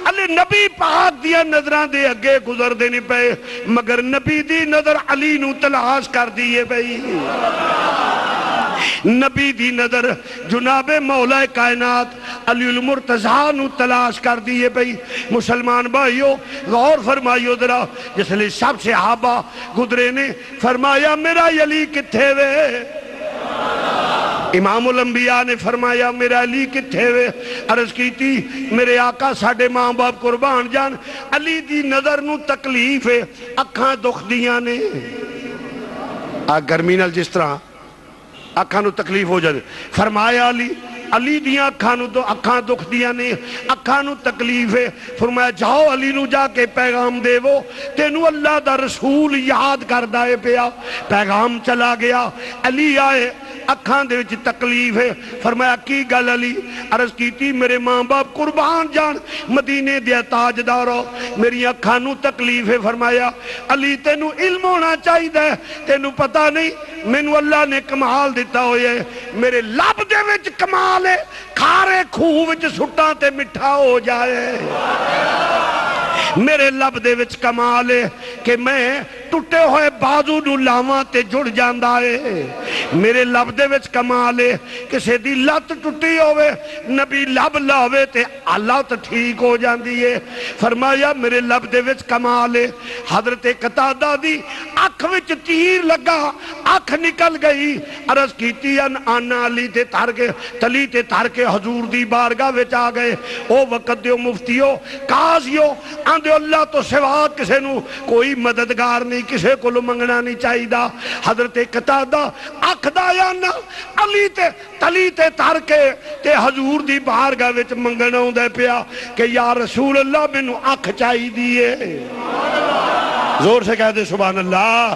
علی نبی پاک دیا نظران دے اگے گزر دینے پہ، مگر نبی دی نظر علی نو تلاش کر دیئے بھئی۔ نبی دی نظر جناب مولا کائنات علی المرتضیٰ نو تلاش کر دیئے بھئی۔ مسلمان بھائیو غور فرمائیو ذرا، جس لئے سب صحابہ گزرے نے فرمایا میرا علی کتھے وے؟ امام الانبیاء نے فرمایا میرا علی کتھے وے؟ عرض کی تھی میرے آقا ساڑھے ماں باپ قربان جان، علی دی نظر نو تکلیف ہے، اکھاں دکھ دیاں نے۔ گرمی نال جس طرح اکھاں نو تکلیف ہو جائے، فرمایا علی دیاں اکھاں دکھ دیاں نے، اکھاں نو تکلیف ہے۔ فرمایا جاؤ علی نو جا کے پیغام دے وہ، تینو اللہ دا رسول یاد کر دائے پیا۔ پیغام چلا گیا، علی آئے، اکھاں دے وچ تکلیف ہے۔ فرمایا کی گل علی؟ عرض کی تھی میرے ماں باپ قربان جان مدینے دیا تاجدارو، میری اکھاں نو تکلیف ہے۔ فرمایا علی تینو علم ہونا چاہی دے، تینو پتہ نہیں مینو اللہ نے کمال دیتا ہوئے، میرے لب دے وچ کمال ہے، کھارے کھوہ وچ سٹاں تے مٹھا ہو جائے۔ میرے لب دے وچ کمال ہے کہ میں ٹوٹے ہوئے بازو نو لاواں تے جڑ جاندا ہے۔ میرے لب دے وچ کمال ہے کسے دی لت ٹوٹی ہوئے نبی لب لاوے تے لت ٹھیک ہو جاندی ہے۔ فرمایا میرے لب دے وچ کمال ہے، حضرت قتادہ دی اکھ وچ تیر لگا، اکھ نکل گئی۔ عرض کیتی آنا علی تے تر کے تلی تے تر کے حضور دی بارگاہ وچ آ گئے۔ او وقت دیو مفتیو قاضیو آندے اللہ تو سوا کسے نو کوئی مددگار نہیں، کسے کو منگنا نہیں چاہی دا۔ حضرت قتادہ اکھ دا یانا علی تے تلی تے تر کے تے حضور دی بارگاہ وچ منگنا ہوں دے پیا کہ یا رسول اللہ میں نو اکھ چاہی دیئے۔ زور سے کہہ دے سبحان اللہ۔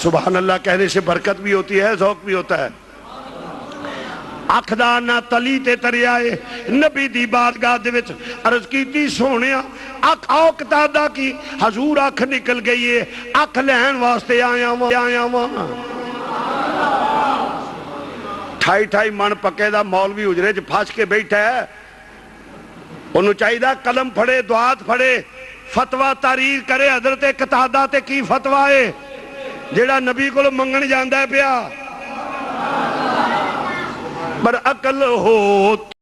سبحان اللہ کہنے سے برکت بھی ہوتی ہے، ذوق بھی ہوتا ہے۔ اکھ دا نہ تلی تے تری آئے نبی دی بارگاہ دے وچ عرض کیتی سونیا اکھ آؤ قتادہ کی، حضور اکھ نکل گئی ہے، اکھ لہن واسطے آیا وہاں۔ ٹھائی من پکے دا مولوی اجرے جو پھاس کے بیٹھا ہے، انہوں چاہی دا قلم پھڑے دعات پھڑے فتوہ تحریر کرے۔ حضرت قتادہ تے کی فتوہ ہے جیڑا نبی کو منگن جاندہ ہے پیا، بر عقل ہو